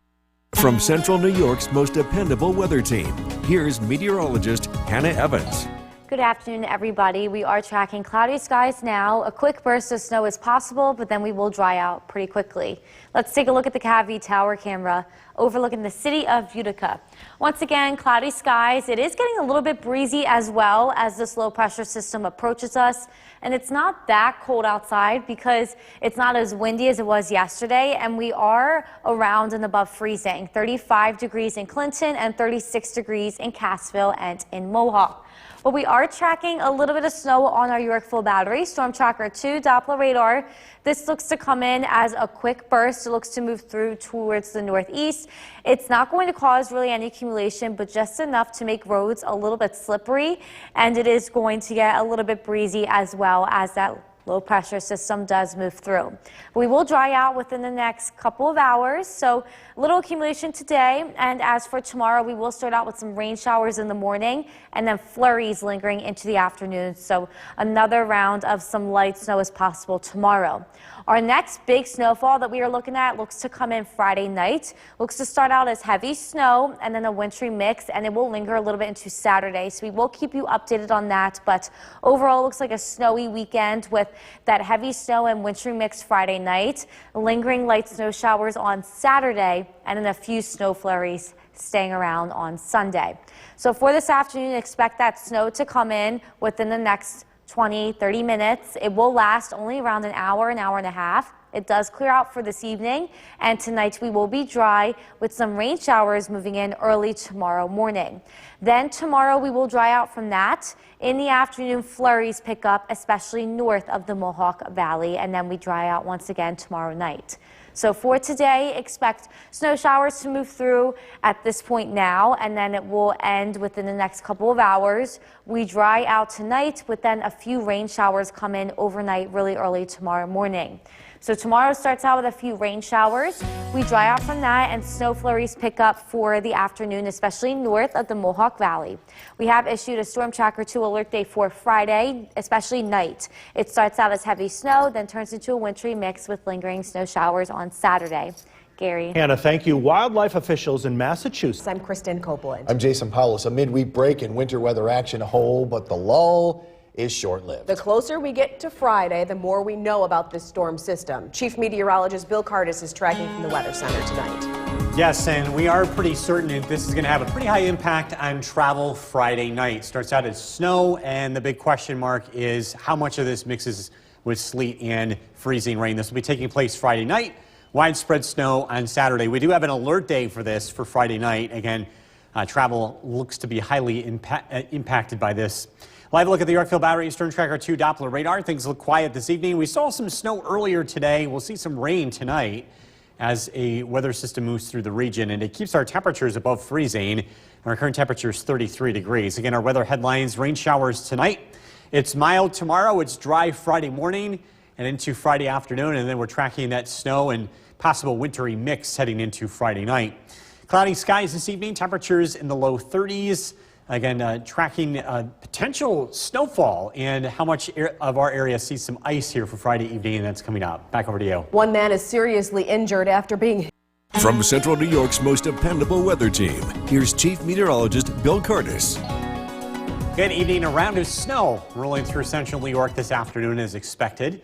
From Central New York's most dependable weather team, here's meteorologist Hannah Evans. Good afternoon, everybody. We are tracking cloudy skies now. A quick burst of snow is possible, but then we will dry out pretty quickly. Let's take a look at the Cavie Tower camera overlooking the city of Utica. Once again, cloudy skies. It is getting a little bit breezy as well as this low pressure system approaches us. And it's not that cold outside because it's not as windy as it was yesterday, and we are around and above freezing. 35 degrees in Clinton and 36 degrees in Cassville and in Mohawk. But we are tracking a little bit of snow on our Yorkville battery. Storm Tracker 2 Doppler radar. This looks to come in as a quick burst. It looks to move through towards the northeast. It's not going to cause really any accumulation, but just enough to make roads a little bit slippery. And it is going to get a little bit breezy as well as that low pressure system does move through. We will dry out within the next couple of hours, so little accumulation today. And as for tomorrow, we will start out with some rain showers in the morning and then flurries lingering into the afternoon. So another round of some light snow is possible tomorrow. Our next big snowfall that we are looking at looks to come in Friday night. Looks to start out as heavy snow and then a wintry mix, and it will linger a little bit into Saturday. So we will keep you updated on that. But overall, it looks like a snowy weekend with that heavy snow and wintry mix Friday night, lingering light snow showers on Saturday, and then a few snow flurries staying around on Sunday. So for this afternoon, expect that snow to come in within the next 20-30 minutes. It will last only around an hour and a half. It does clear out for this evening, and tonight we will be dry with some rain showers moving in early tomorrow morning. Then tomorrow we will dry out from that. In the afternoon, flurries pick up, especially north of the Mohawk Valley, and then we dry out once again tomorrow night. So for today, expect snow showers to move through at this point now, and then it will end within the next couple of hours. We dry out tonight, but then a few rain showers come in overnight really early tomorrow morning. So tomorrow starts out with a few rain showers. We dry out from that, and snow flurries pick up for the afternoon, especially north of the Mohawk Valley. We have issued a Storm Tracker 2 alert day for Friday, especially night. It starts out as heavy snow, then turns into a wintry mix with lingering snow showers on Saturday. Gary. Hannah, thank you. Wildlife officials in Massachusetts. I'm Kristen Copeland. I'm Jason Powles. A midweek break in winter weather action but the lull is short-lived. The closer we get to Friday, the more we know about this storm system. Chief Meteorologist Bill Curtis is tracking from the Weather Center tonight. Yes, and we are pretty certain that this is going to have a pretty high impact on travel Friday night. Starts out as snow, and the big question mark is how much of this mixes with sleet and freezing rain. This will be taking place Friday night. Widespread snow on Saturday. We do have an alert day for this for Friday night. Again, travel looks to be highly impacted by this. Live look at the Yorkville Battery Storm Tracker 2 Doppler radar. Things look quiet this evening. We saw some snow earlier today. We'll see some rain tonight as a weather system moves through the region, and it keeps our temperatures above freezing. Our current temperature is 33 degrees. Again, our weather headlines: rain showers tonight. It's mild tomorrow. It's dry Friday morning and into Friday afternoon, and then we're tracking that snow and possible wintry mix heading into Friday night. Cloudy skies this evening. Temperatures in the low 30s. Again, tracking potential snowfall and how much of our area sees some ice here for Friday evening, and that's coming up. Back over to you. One man is seriously injured after being From Central New York's most dependable weather team, here's Chief Meteorologist Bill Curtis. Good evening. A round of snow rolling through central New York this afternoon as expected.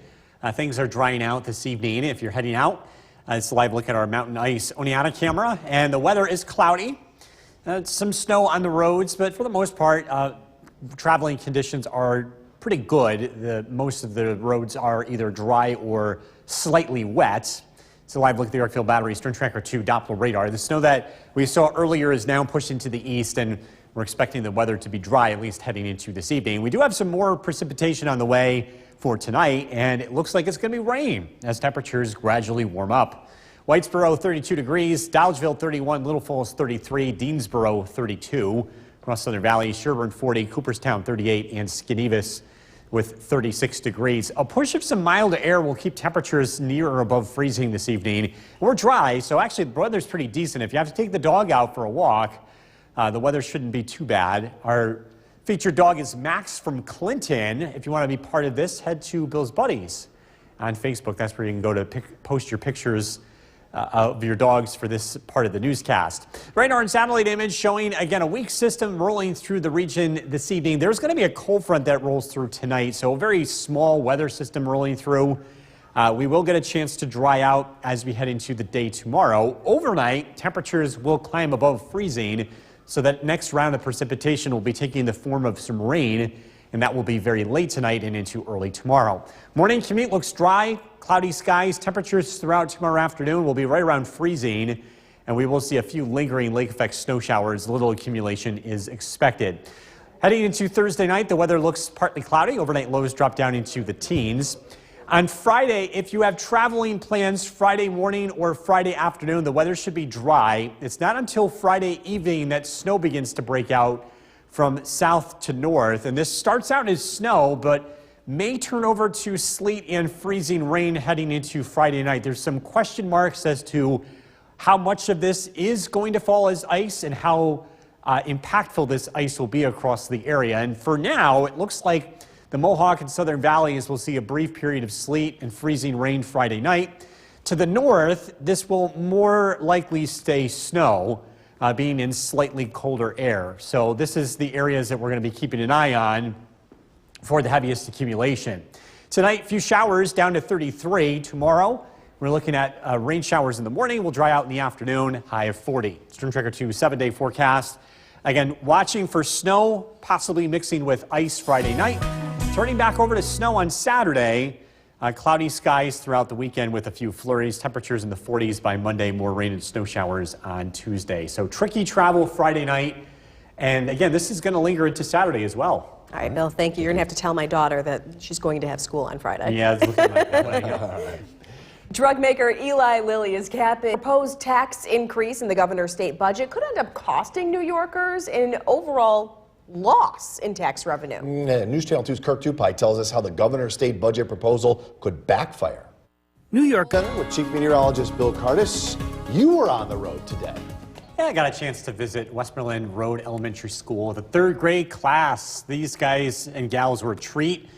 Things are drying out this evening. If you're heading out, it's a live look at our Mountain Ice Oneonta camera, and the weather is cloudy. Some snow on the roads, but for the most part, traveling conditions are pretty good. Most of the roads are either dry or slightly wet. It's a live look at the Yorkville Battery Storm Tracker 2 Doppler radar. The snow that we saw earlier is now pushed into the east, and we're expecting the weather to be dry, at least heading into this evening. We do have some more precipitation on the way for tonight, and it looks like it's going to be rain as temperatures gradually warm up. Whitesboro 32 degrees, Dolgeville 31, Little Falls 33, Deansboro 32, across Southern Valley, Sherburne 40, Cooperstown 38, and Skenevis with 36 degrees. A push of some mild air will keep temperatures near or above freezing this evening. We're dry, so actually the weather's pretty decent. If you have to take the dog out for a walk, the weather shouldn't be too bad. Our featured dog is Max from Clinton. If you want to be part of this, head to Bill's Buddies on Facebook. That's where you can go to post your pictures of your dogs for this part of the newscast. Right now, our satellite image showing, again, a weak system rolling through the region this evening. There's going to be a cold front that rolls through tonight, so a very small weather system rolling through. We will get a chance to dry out as we head into the day tomorrow. Overnight, temperatures will climb above freezing, so that next round of precipitation will be taking the form of some rain, and that will be very late tonight and into early tomorrow. Morning commute looks dry, cloudy skies. Temperatures throughout tomorrow afternoon will be right around freezing, and we will see a few lingering lake effect snow showers. Little accumulation is expected. Heading into Thursday night, the weather looks partly cloudy. Overnight lows drop down into the teens. On Friday, if you have traveling plans Friday morning or Friday afternoon, the weather should be dry. It's not until Friday evening that snow begins to break out from south to north. And this starts out as snow, but may turn over to sleet and freezing rain heading into Friday night. There's some question marks as to how much of this is going to fall as ice and how impactful this ice will be across the area. And for now, it looks like the Mohawk and Southern Valleys will see a brief period of sleet and freezing rain Friday night. To the north, this will more likely stay snow, being in slightly colder air. So this is the areas that we're going to be keeping an eye on for the heaviest accumulation. Tonight, few showers down to 33. Tomorrow, we're looking at rain showers in the morning. Will dry out in the afternoon, high of 40. Storm Tracker 2 7-day forecast. Again, watching for snow, possibly mixing with ice Friday night. Turning back over to snow on Saturday. Cloudy skies throughout the weekend with a few flurries. Temperatures in the 40s by Monday. More rain and snow showers on Tuesday. So tricky travel Friday night. And again, this is going to linger into Saturday as well. All right, Bill, thank you. You're going to have to tell my daughter that she's going to have school on Friday. Yeah, it's looking like that. Drug maker Eli Lilly is capping a proposed tax increase in the governor's state budget could end up costing New Yorkers an overall loss in tax revenue. News Channel 2's Kirk Tupai tells us how the governor's state budget proposal could backfire. New York With Chief Meteorologist Bill Curtis, you were on the road today. Yeah, I got a chance to visit Westmoreland Road Elementary School, the third grade class. These guys and gals were a treat.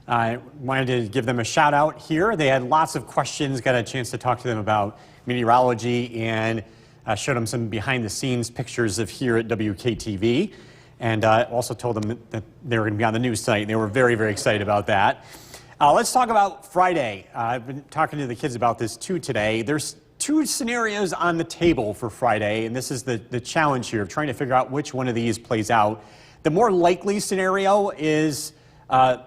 I wanted to give them a shout out here. They had lots of questions, got a chance to talk to them about meteorology and showed them some behind the scenes pictures of here at WKTV. And also told them that they were going to be on the news tonight. They were very, very excited about that. Let's talk about Friday. I've been talking to the kids about this too today. There's two scenarios on the table for Friday, and this is the challenge here of trying to figure out which one of these plays out. The more likely scenario is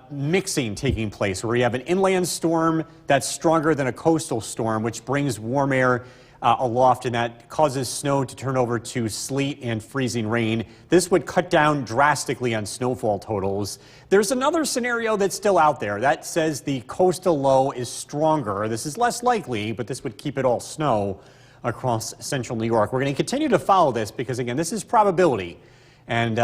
mixing taking place, where you have an inland storm that's stronger than a coastal storm, which brings warm air aloft, and that causes snow to turn over to sleet and freezing rain. This would cut down drastically on snowfall totals. There's another scenario that's still out there that says the coastal low is stronger. This is less likely, but this would keep it all snow across central New York. We're going to continue to follow this because, again, this is probability. And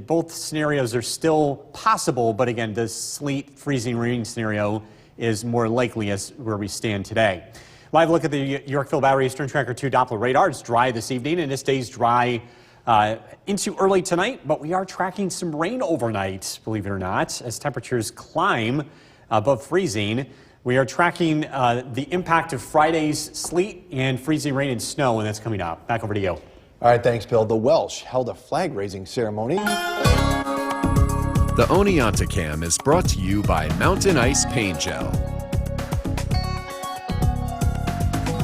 both scenarios are still possible, but again, the sleet, freezing rain scenario is more likely as where we stand today. Live look at the Yorkville Battery Storm Tracker 2 Doppler radar. It's dry this evening, and it stays dry into early tonight, but we are tracking some rain overnight, believe it or not, as temperatures climb above freezing. We are tracking the impact of Friday's sleet and freezing rain and snow, and that's coming up. Back over to you. All right, thanks, Bill. The Welsh held a flag-raising ceremony. The Oneonta is brought to you by Mountain Ice Pain Gel.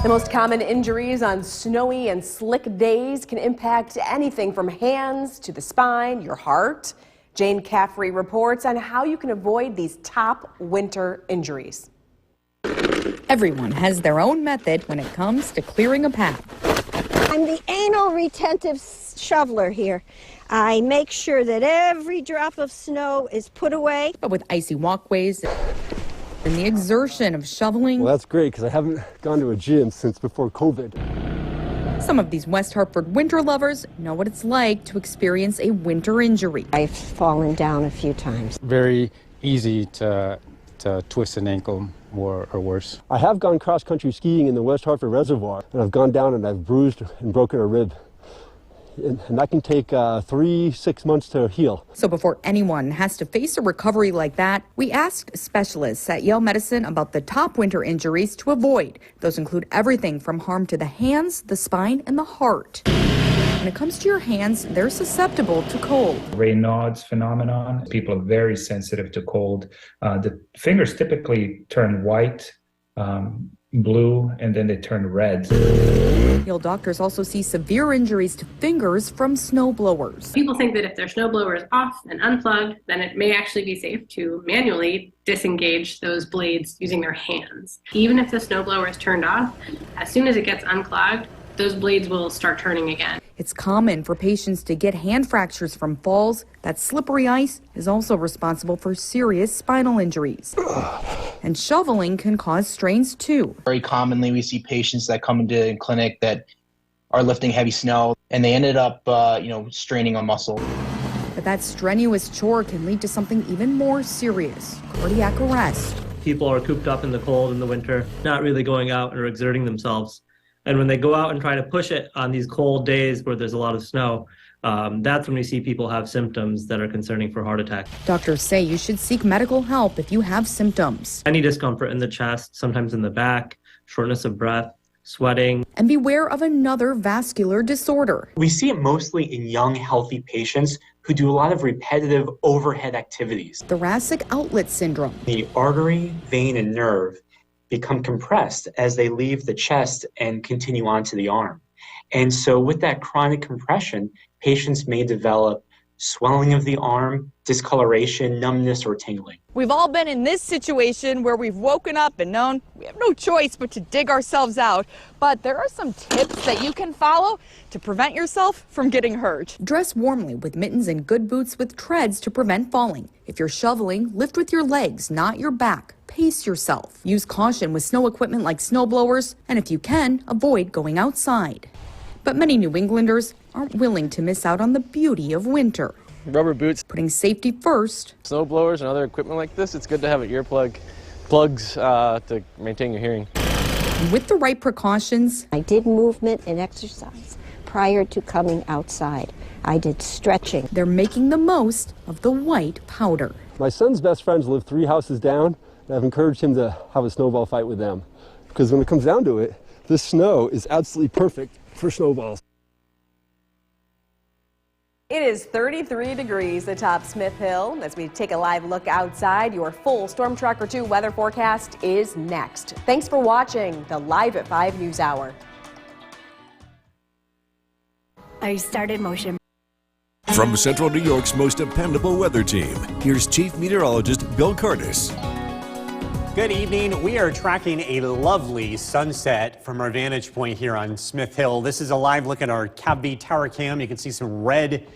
The most common injuries on snowy and slick days can impact anything from hands to the spine, your heart. Jane Caffrey reports on how you can avoid these top winter injuries. Everyone has their own method when it comes to clearing a path. I'm the anal retentive shoveler here. I make sure that every drop of snow is put away. But with icy walkways and the exertion of shoveling. Well, that's great because I haven't gone to a gym since before COVID. Some of these West Hartford winter lovers know what it's like to experience a winter injury. I've fallen down a few times. Very easy to twist an ankle or worse. I have gone cross-country skiing in the West Hartford Reservoir, and I've gone down and I've bruised and broken a rib. And that can take 3-6 months to heal. So before anyone has to face a recovery like that, we asked specialists at Yale Medicine about the top winter injuries to avoid. Those include everything from harm to the hands, the spine, and the heart. When it comes to your hands, they're susceptible to cold. Raynaud's phenomenon. People are very sensitive to cold. The fingers typically turn white, blue, and then they turn red. Yale doctors also see severe injuries to fingers from snowblowers. People think that if their snowblower is off and unplugged, then it may actually be safe to manually disengage those blades using their hands. Even if the snowblower is turned off, as soon as it gets unclogged, those blades will start turning again. It's common for patients to get hand fractures from falls. That slippery ice is also responsible for serious spinal injuries. And shoveling can cause strains too. Very commonly we see patients that come into the clinic that are lifting heavy snow and they ended up straining a muscle. But that strenuous chore can lead to something even more serious, cardiac arrest. People are cooped up in the cold in the winter, not really going out or exerting themselves. And when they go out and try to push it on these cold days where there's a lot of snow, that's when we see people have symptoms that are concerning for heart attack. Doctors say you should seek medical help if you have symptoms. Any discomfort in the chest, sometimes in the back, shortness of breath, sweating. And beware of another vascular disorder. We see it mostly in young, healthy patients who do a lot of repetitive overhead activities. Thoracic outlet syndrome. The artery, vein, and nerve become compressed as they leave the chest and continue onto the arm. And so with that chronic compression, patients may develop swelling of the arm, discoloration, numbness, or tingling. We've all been in this situation where we've woken up and known we have no choice but to dig ourselves out. But there are some tips that you can follow to prevent yourself from getting hurt. Dress warmly with mittens and good boots with treads to prevent falling. If you're shoveling, lift with your legs, not your back. Pace yourself. Use caution with snow equipment like snowblowers, and if you can, avoid going outside. But many New Englanders aren't willing to miss out on the beauty of winter. Rubber boots. Putting safety first. Snow blowers and other equipment like this, it's good to have an plugs to maintain your hearing. And with the right precautions, I did movement and exercise prior to coming outside. I did stretching. They're making the most of the white powder. My son's best friends live 3 houses down, and I've encouraged him to have a snowball fight with them. Because when it comes down to it, this snow is absolutely perfect for snowballs. It is 33 degrees atop Smith Hill. As we take a live look outside, your full Storm Tracker 2 weather forecast is next. Thanks for watching the Live at 5 News Hour. I started motion. From Central New York's most dependable weather team, here's Chief Meteorologist Bill Curtis. Good evening. We are tracking a lovely sunset from our vantage point here on Smith Hill. This is a live look at our Cab Tower Cam. You can see some red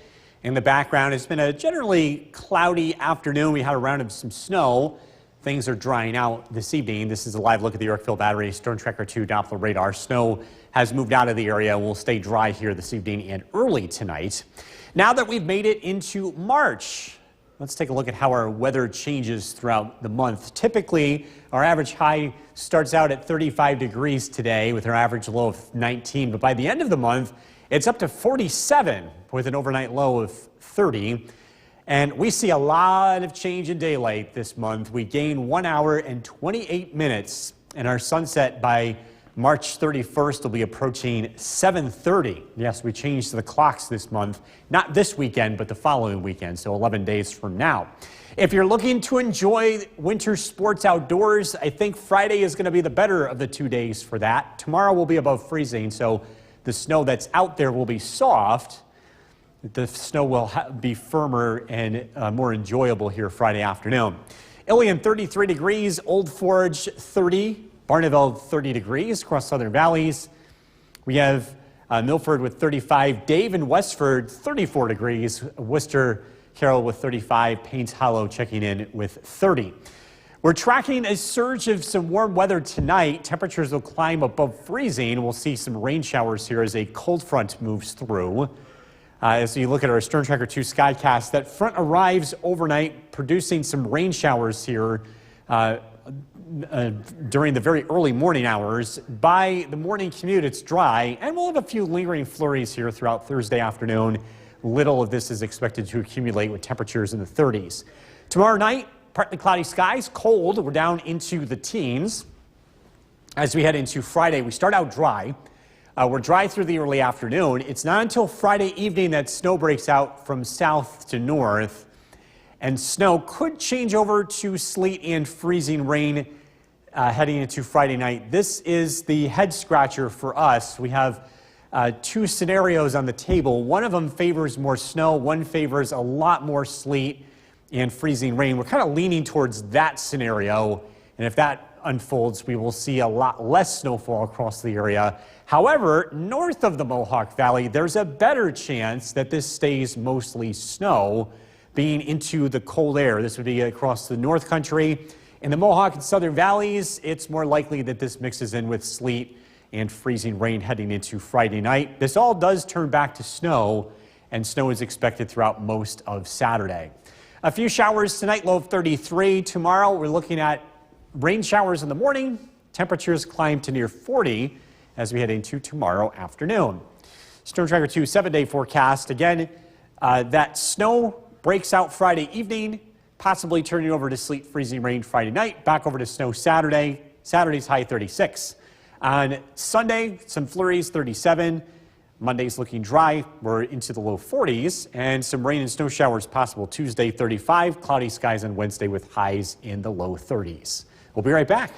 in the background. It's been a generally cloudy afternoon. We had a round of some snow. Things are drying out this evening. This is a live look at the Yorkville Battery Storm Tracker 2 Doppler radar. Snow has moved out of the area and will stay dry here this evening and early tonight. Now that we've made it into March, let's take a look at how our weather changes throughout the month. Typically, our average high starts out at 35 degrees today with our average low of 19. But by the end of the month, it's up to 47 with an overnight low of 30. And we see a lot of change in daylight this month. We gain 1 hour and 28 minutes, and our sunset by March 31st will be approaching 7:30. Yes, we changed the clocks this month. Not this weekend, but the following weekend, so 11 days from now. If you're looking to enjoy winter sports outdoors, I think Friday is going to be the better of the 2 days for that. Tomorrow will be above freezing, so the snow that's out there will be soft. The snow will be firmer and more enjoyable here Friday afternoon. Ilion 33 degrees, Old Forge 30. Barneveld 30 degrees across southern valleys. We have Milford with 35, Dave and Westford 34 degrees, Worcester, Carroll with 35, Paynes Hollow checking in with 30. We're tracking a surge of some warm weather tonight. Temperatures will climb above freezing. We'll see some rain showers here as a cold front moves through. As you look at our Storm Tracker 2 Skycast, that front arrives overnight, producing some rain showers here during the very early morning hours. By the morning commute, it's dry, and we'll have a few lingering flurries here throughout Thursday afternoon. Little of this is expected to accumulate with temperatures in the 30s. Tomorrow night, partly cloudy skies, cold. We're down into the teens. As we head into Friday, we start out dry. We're dry through the early afternoon. It's not until Friday evening that snow breaks out from south to north. And snow could change over to sleet and freezing rain heading into Friday night. This is the head scratcher for us. We have two scenarios on the table. One of them favors more snow. One favors a lot more sleet and freezing rain. We're kind of leaning towards that scenario. And if that unfolds, we will see a lot less snowfall across the area. However, north of the Mohawk Valley, there's a better chance that this stays mostly snow, being into the cold air. This would be across the North Country. In the Mohawk and Southern Valleys, it's more likely that this mixes in with sleet and freezing rain heading into Friday night. This all does turn back to snow, and snow is expected throughout most of Saturday. A few showers tonight, low of 33. Tomorrow, we're looking at rain showers in the morning. Temperatures climb to near 40 as we head into tomorrow afternoon. Storm Tracker 2 7-day forecast. Again, that snow breaks out Friday evening, possibly turning over to sleet, freezing rain Friday night, back over to snow Saturday. Saturday's high 36. On Sunday, some flurries, 37. Monday's looking dry. We're into the low 40s, and some rain and snow showers possible Tuesday, 35. Cloudy skies on Wednesday with highs in the low 30s. We'll be right back.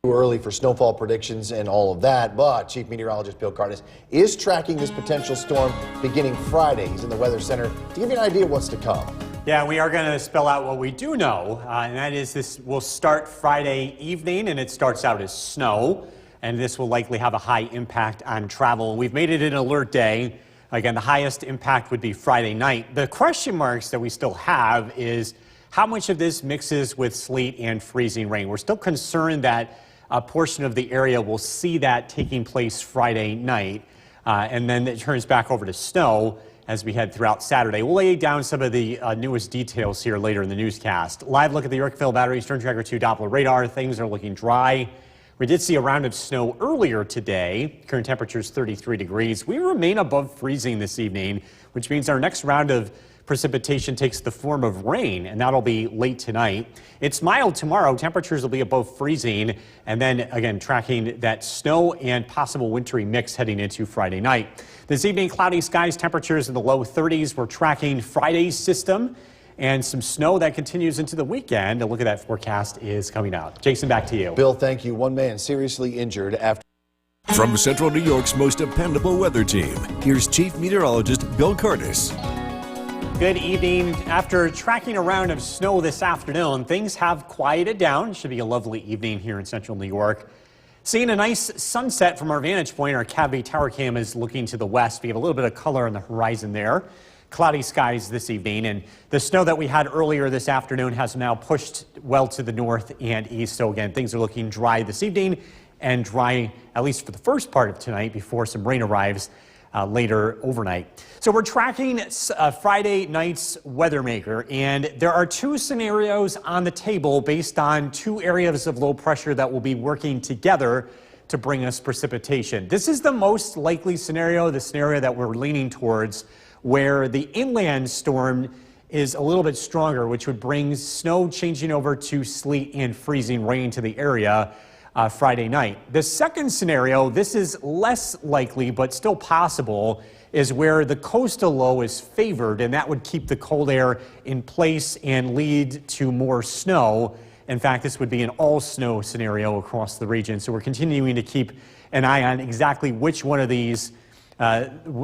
Early for snowfall predictions and all of that, but Chief Meteorologist Bill Karnes is tracking this potential storm beginning Friday. He's in the Weather Center to give you an idea of what's to come. Yeah, we are going to spell out what we do know, and that is this will start Friday evening, and it starts out as snow, and this will likely have a high impact on travel. We've made it an alert day. Again, the highest impact would be Friday night. The question marks that we still have is how much of this mixes with sleet and freezing rain. We're still concerned that a portion of the area will see that taking place Friday night, and then it turns back over to snow as we head throughout Saturday. We'll lay down some of the newest details here later in the newscast. Live look at the Yorkville Battery Storm Tracker 2 Doppler radar. Things are looking dry. We did see a round of snow earlier today. Current temperature is 33 degrees. We remain above freezing this evening, which means our next round of precipitation takes the form of rain, and that'll be late tonight. It's mild tomorrow. Temperatures will be above freezing, and then again tracking that snow and possible wintry mix heading into Friday night. This evening, cloudy skies, temperatures in the low 30s. We're tracking Friday's system and some snow that continues into the weekend. A look at that forecast is coming out. Jason, back to you. Bill, thank you. One man seriously injured after. From Central New York's most dependable weather team, here's Chief Meteorologist Bill Karnes. Good evening. After tracking a round of snow this afternoon, things have quieted down. Should be a lovely evening here in central New York. Seeing a nice sunset from our vantage point. Our Cavity Tower Cam is looking to the west. We have a little bit of color on the horizon there. Cloudy skies this evening, and the snow that we had earlier this afternoon has now pushed well to the north and east. So again, things are looking dry this evening and dry at least for the first part of tonight before some rain arrives later overnight. So we're tracking Friday night's weather maker, and there are two scenarios on the table based on two areas of low pressure that will be working together to bring us precipitation. This is the most likely scenario, the scenario that we're leaning towards, where the inland storm is a little bit stronger, which would bring snow changing over to sleet and freezing rain to the area Friday night. The second scenario, this is less likely but still possible, is where the coastal low is favored, and that would keep the cold air in place and lead to more snow. In fact, this would be an all snow scenario across the region. So we're continuing to keep an eye on exactly which one of these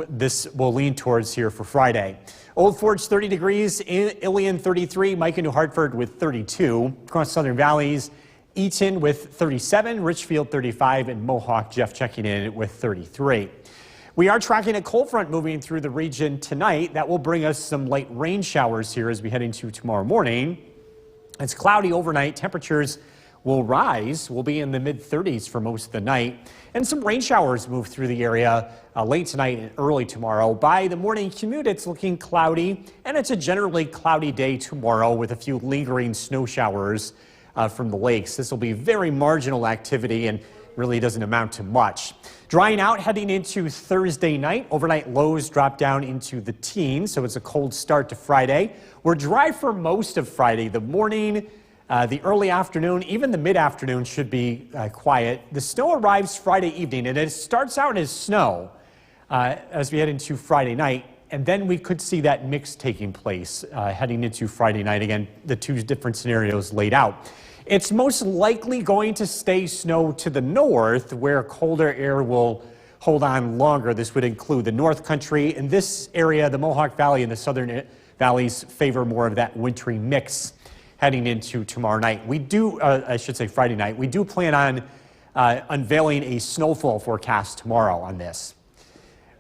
this will lean towards here for Friday. Old Forge 30 degrees, Ilion 33, Micah New Hartford with 32. Across Southern Valleys, Eaton with 37, Richfield 35, and Mohawk, Jeff checking in with 33. We are tracking a cold front moving through the region tonight. That will bring us some light rain showers here as we head into tomorrow morning. It's cloudy overnight. Temperatures will rise. We'll be in the mid-30s for most of the night. And some rain showers move through the area late tonight and early tomorrow. By the morning commute, it's looking cloudy, and it's a generally cloudy day tomorrow with a few lingering snow showers from the lakes. This will be very marginal activity and really doesn't amount to much. Drying out heading into Thursday night. Overnight lows drop down into the teens, so it's a cold start to Friday. We're dry for most of Friday. The morning, the early afternoon, even the mid-afternoon should be quiet. The snow arrives Friday evening, and it starts out as snow as we head into Friday night, and then we could see that mix taking place heading into Friday night. Again, the two different scenarios laid out. It's most likely going to stay snow to the north, where colder air will hold on longer. This would include the North Country. In this area, the Mohawk Valley and the southern valleys favor more of that wintry mix heading into tomorrow night. We do, I should say Friday night, we do plan on unveiling a snowfall forecast tomorrow on this.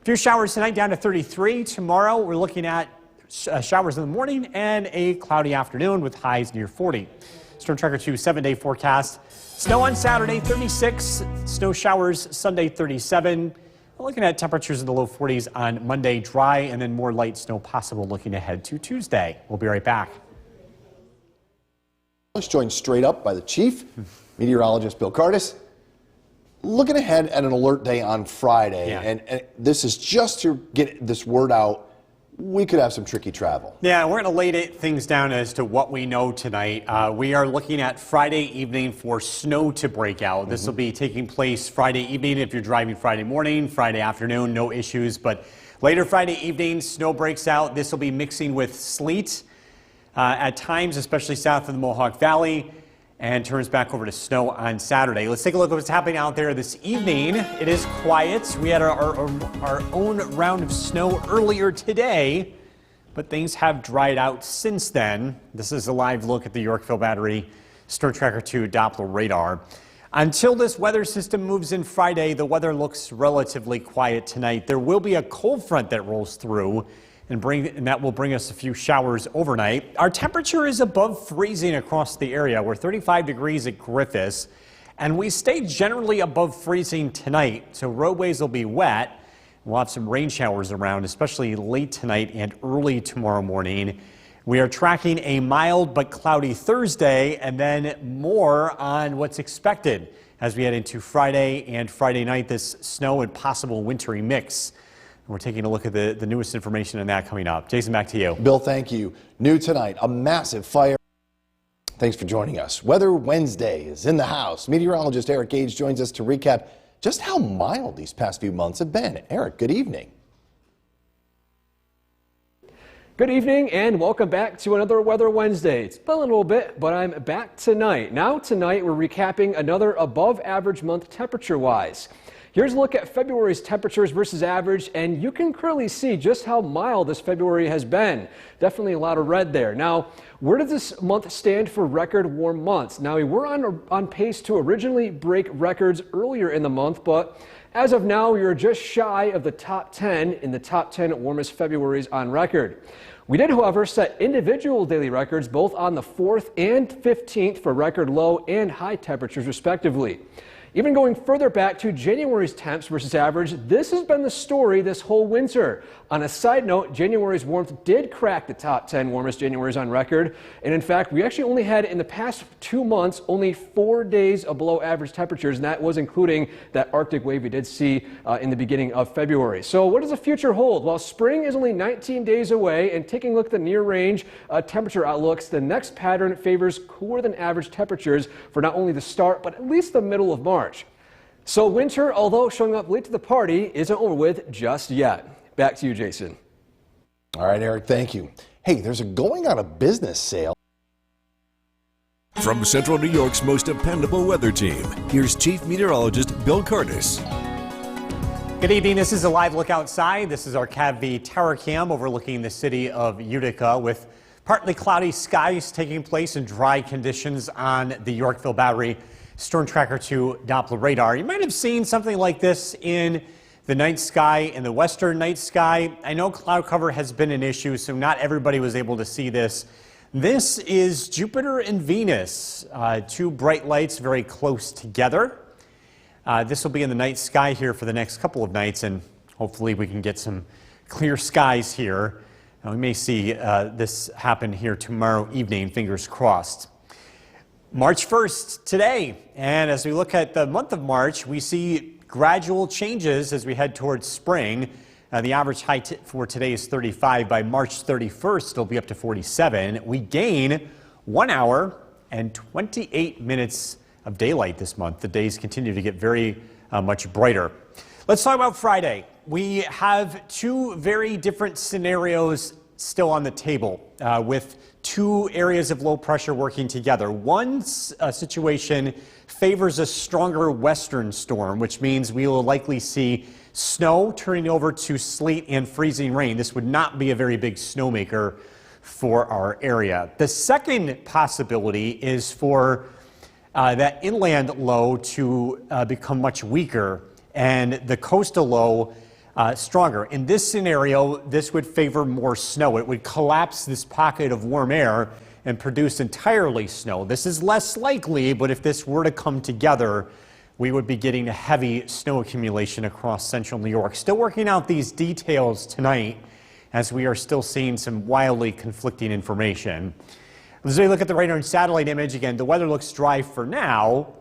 A few showers tonight, down to 33. Tomorrow, we're looking at showers in the morning and a cloudy afternoon with highs near 40. Storm Tracker 2 7-day forecast. Snow on Saturday, 36. Snow showers Sunday, 37. We're looking at temperatures in the low 40s on Monday, dry, and then more light snow possible looking ahead to Tuesday. We'll be right back. Let's join straight up by the chief, meteorologist Bill Curtis. Looking ahead at an alert day on Friday, and this is just to get this word out. We could have some tricky travel. Yeah, we're going to lay things down as to what we know tonight. We are looking at Friday evening for snow to break out. This will be taking place Friday evening if you're driving Friday morning, Friday afternoon, no issues. But later Friday evening, snow breaks out. This will be mixing with sleet at times, especially south of the Mohawk Valley, and turns back over to snow on Saturday. Let's take a look at what's happening out there this evening. It is quiet. We had our own round of snow earlier today, but things have dried out since then. This is a live look at the Yorkville Battery Storm Tracker 2 Doppler radar. Until this weather system moves in Friday, the weather looks relatively quiet tonight. There will be a cold front that rolls through, and that will bring us a few showers overnight. Our temperature is above freezing across the area. We're 35 degrees at Griffiths, and we stay generally above freezing tonight, so roadways will be wet. We'll have some rain showers around, especially late tonight and early tomorrow morning. We are tracking a mild but cloudy Thursday, and then more on what's expected as we head into Friday and Friday night, this snow and possible wintry mix. We're taking a look at the newest information on that coming up. Jason, back to you. Bill, thank you. New tonight, a massive fire. Thanks for joining us. Weather Wednesday is in the house. Meteorologist Eric Gage joins us to recap just how mild these past few months have been. Eric, good evening. Good evening and welcome back to another Weather Wednesday. It's been a little bit, but I'm back tonight. Now tonight we're recapping another above average month temperature-wise. Here's a look at February's temperatures versus average, and you can clearly see just how mild this February has been. Definitely a lot of red there. Now, where does this month stand for record warm months? Now, we were on pace to originally break records earlier in the month, but as of now, we are just shy of the top 10 in the top 10 warmest Februaries on record. We did, however, set individual daily records both on the 4th and 15th for record low and high temperatures, respectively. Even going further back to January's temps versus average, this has been the story this whole winter. On a side note, January's warmth did crack the top 10 warmest Januaries on record. And in fact, we actually only had in the past 2 months only 4 days of below average temperatures, and that was including that Arctic wave we did see in the beginning of February. So what does the future hold? Well, spring is only 19 days away, and taking a look at the near range temperature outlooks, the next pattern favors cooler than average temperatures for not only the start, but at least the middle of March. So winter, although showing up late to the party, isn't over with just yet. Back to you, Jason. All right, Eric, thank you. Hey, there's a going out of business sale. From Central New York's most dependable weather team, here's Chief Meteorologist Bill Curtis. Good evening. This is a live look outside. This is our CAVV tower cam overlooking the city of Utica with partly cloudy skies taking place and dry conditions on the Yorkville Battery Storm Tracker 2 Doppler radar. You might have seen something like this in the night sky and the western night sky. I know cloud cover has been an issue, so not everybody was able to see this. This is Jupiter and Venus, two bright lights very close together. This will be in the night sky here for the next couple of nights, and hopefully we can get some clear skies here. We may see this happen here tomorrow evening, fingers crossed. March 1st today, and as we look at the month of March, we see gradual changes as we head towards spring. The average height for today is 35. By March 31st, it'll be up to 47. We gain 1 hour and 28 minutes of daylight this month. The days continue to get very much brighter. Let's talk about Friday. We have two very different scenarios still on the table with two areas of low pressure working together. One situation favors a stronger western storm, which means we will likely see snow turning over to sleet and freezing rain. This would not be a very big snowmaker for our area. The second possibility is for that inland low to become much weaker and the coastal low stronger. In this scenario, this would favor more snow. It would collapse this pocket of warm air and produce entirely snow. This is less likely, but if this were to come together, we would be getting a heavy snow accumulation across central New York. Still working out these details tonight as we are still seeing some wildly conflicting information. As we look at the radar and satellite image, again, the weather looks dry for now.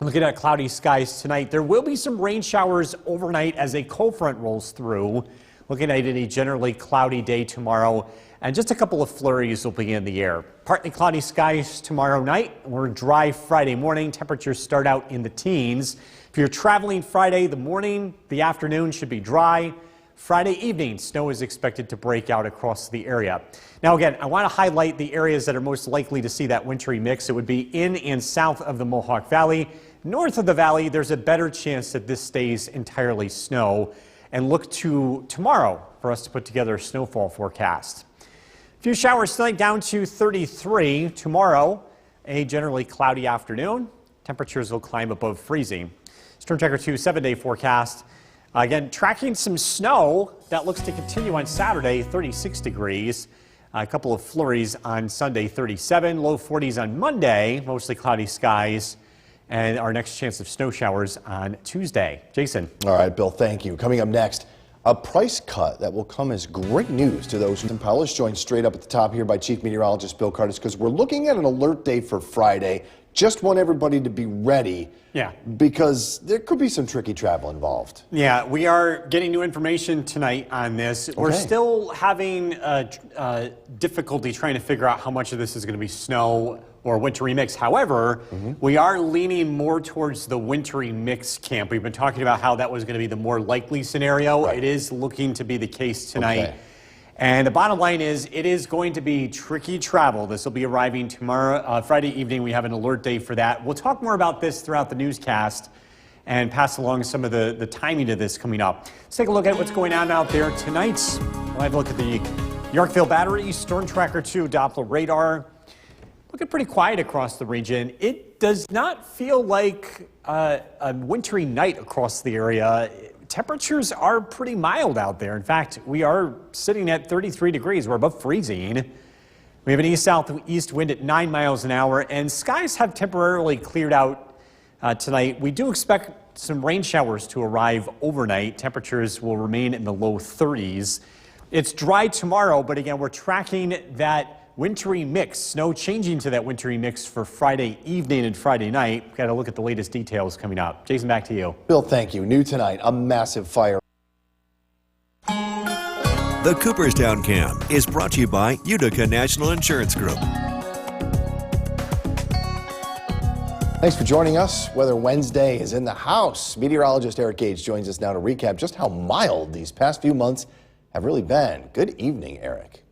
Looking at cloudy skies tonight, there will be some rain showers overnight as a cold front rolls through. Looking at a generally cloudy day tomorrow, and just a couple of flurries will be in the air. Partly cloudy skies tomorrow night. We're dry Friday morning. Temperatures start out in the teens. If you're traveling Friday, the morning, the afternoon should be dry. Friday evening, snow is expected to break out across the area. Now again, I want to highlight the areas that are most likely to see that wintry mix. It would be in and south of the Mohawk Valley. North of the valley, there's a better chance that this stays entirely snow. And look to tomorrow for us to put together a snowfall forecast. A few showers tonight down to 33. Tomorrow, a generally cloudy afternoon. Temperatures will climb above freezing. Storm Tracker 2 7-day forecast. Again, tracking some snow that looks to continue on Saturday, 36 degrees. A couple of flurries on Sunday, 37. Low 40s on Monday, mostly cloudy skies. And our next chance of snow showers on Tuesday. Jason. All right, Bill, thank you. Coming up next, a price cut that will come as great news to those who Powell is joined straight up at the top here by Chief Meteorologist Bill Curtis, because we're looking at an alert day for Friday. Just want everybody to be ready. Yeah. Because there could be some tricky travel involved. Yeah, we are getting new information tonight on this. We're still having difficulty trying to figure out how much of this is going to be snow or wintry mix. However, we are leaning more towards the wintry mix camp. We've been talking about how that was going to be the more likely scenario. It is looking to be the case tonight. And the bottom line is, it is going to be tricky travel. This will be arriving tomorrow, Friday evening. We have an alert day for that. We'll talk more about this throughout the newscast and pass along some of the timing of this coming up. Let's take a look at what's going on out there tonight. We'll have a look at the Yorkville Battery, Storm Tracker 2 Doppler radar. Looking pretty quiet across the region. It does not feel like a wintry night across the area. Temperatures are pretty mild out there. In fact, we are sitting at 33 degrees. We're above freezing. We have an east-southeast wind at 9 miles an hour, and skies have temporarily cleared out tonight. We do expect some rain showers to arrive overnight. Temperatures will remain in the low 30s. It's dry tomorrow, but again, we're tracking that wintry mix, snow changing to that wintry mix for Friday evening and Friday night. Got to look at the latest details coming up. Jason, back to you. Bill, thank you. New tonight, a massive fire. The Cooperstown Cam is brought to you by Utica National Insurance Group. Thanks for joining us. Weather Wednesday is in the house. Meteorologist Eric Gage joins us now to recap just how mild these past few months have really been. Good evening, Eric.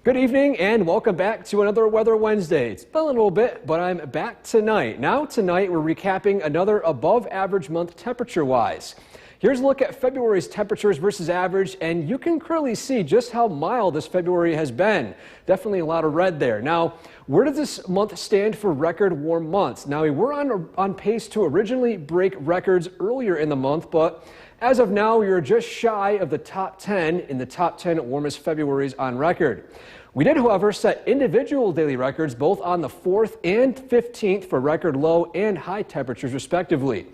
Good evening and welcome back to another Weather Wednesday. It's been a little bit, but I'm back tonight. Now tonight we're recapping another above average month temperature-wise. Here's a look at February's temperatures versus average, and you can clearly see just how mild this February has been. Definitely a lot of red there. Now, where does this month stand for record warm months? Now, we were on pace to originally break records earlier in the month, but as of now, we are just shy of the top 10 in the top 10 warmest Februarys on record. We did, however, set individual daily records both on the 4th and 15th for record low and high temperatures, respectively.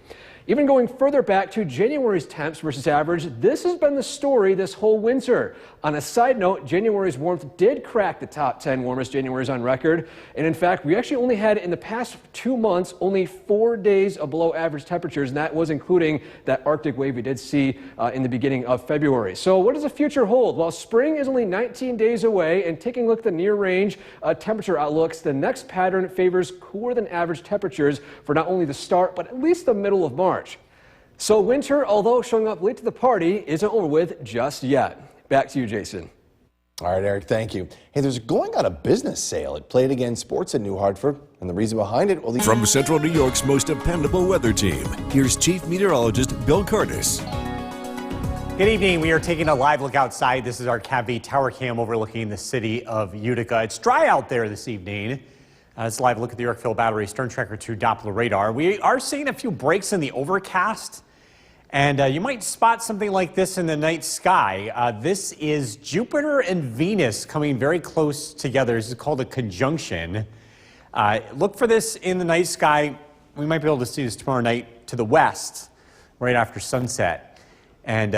Even going further back to January's temps versus average, this has been the story this whole winter. On a side note, January's warmth did crack the top 10 warmest Januarys on record. And in fact, we actually only had in the past 2 months only 4 days of below average temperatures, and that was including that Arctic wave we did see in the beginning of February. So what does the future hold? Well, spring is only 19 days away, and taking a look at the near range temperature outlooks, the next pattern favors cooler than average temperatures for not only the start, but at least the middle of March. So winter, although showing up late to the party, isn't over with just yet. Back to you, Jason. All right, Eric, thank you. Hey, there's a going out of business sale at Play It Again Sports in New Hartford, and the reason behind it, well, From Central New York's most dependable weather team, here's Chief Meteorologist Bill Curtis. Good evening. We are taking a live look outside. This is our CAV tower cam overlooking the city of Utica. It's dry out there this evening. It's a live look at the Yorkville Battery Stern Tracker 2 Doppler radar. We are seeing a few breaks in the overcast. And you might spot something like this in the night sky. This is Jupiter and Venus coming very close together. This is called a conjunction. Look for this in the night sky. We might be able to see this tomorrow night to the west, right after sunset. And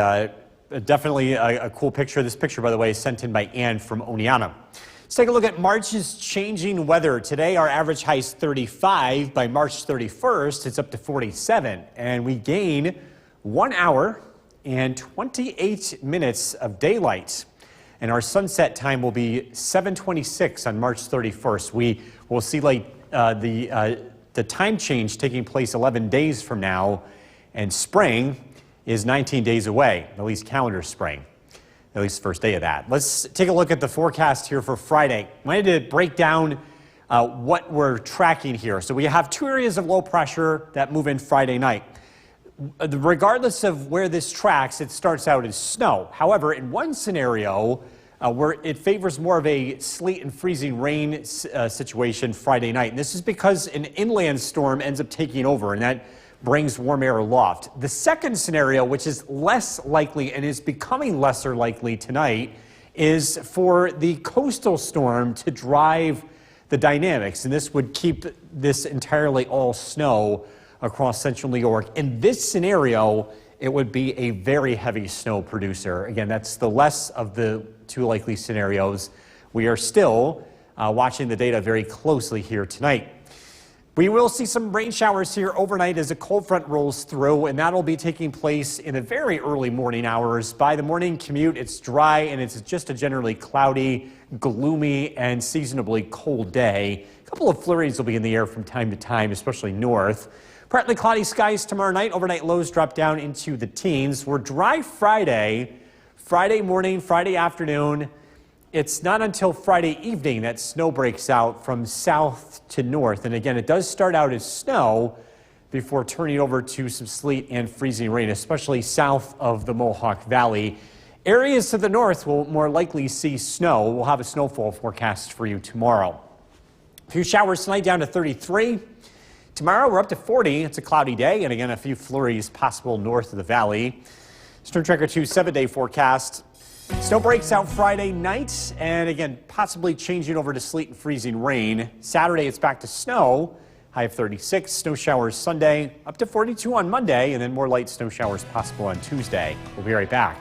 definitely a cool picture. This picture, by the way, is sent in by Ann from Oneonta. Let's take a look at March's changing weather. Today, our average high is 35. By March 31st, it's up to 47. And we gain 1 hour and 28 minutes of daylight. And our sunset time will be 7:26 on March 31st. We will see the time change taking place 11 days from now. And spring is 19 days away, at least calendar spring. At least the first day of that. Let's take a look at the forecast here for Friday. I wanted to break down what we're tracking here. So we have 2 areas of low pressure that move in Friday night. Regardless of where this tracks, it starts out as snow. However, in one scenario where it favors more of a sleet and freezing rain situation Friday night, and this is because an inland storm ends up taking over, and that brings warm air aloft. The second scenario, which is less likely and is becoming lesser likely tonight, is for the coastal storm to drive the dynamics, and this would keep this entirely all snow across central New York. In this scenario, it would be a very heavy snow producer. Again, that's the less of the 2 likely scenarios. We are still watching the data very closely here tonight. We will see some rain showers here overnight as a cold front rolls through, and that'll be taking place in the very early morning hours. By the morning commute, it's dry and it's just a generally cloudy, gloomy, and seasonably cold day. A couple of flurries will be in the air from time to time, especially north. Partly cloudy skies tomorrow night. Overnight lows drop down into the teens. We're dry Friday morning, Friday afternoon. It's not until Friday evening that snow breaks out from south to north. And again, it does start out as snow before turning over to some sleet and freezing rain, especially south of the Mohawk Valley. Areas to the north will more likely see snow. We'll have a snowfall forecast for you tomorrow. A few showers tonight down to 33. Tomorrow we're up to 40. It's a cloudy day, and again, a few flurries possible north of the valley. Stern Tracker 2 7-day forecast. Snow breaks out Friday night, and again, possibly changing over to sleet and freezing rain. Saturday, it's back to snow, high of 36. Snow showers Sunday, up to 42 on Monday, and then more light snow showers possible on Tuesday. We'll be right back.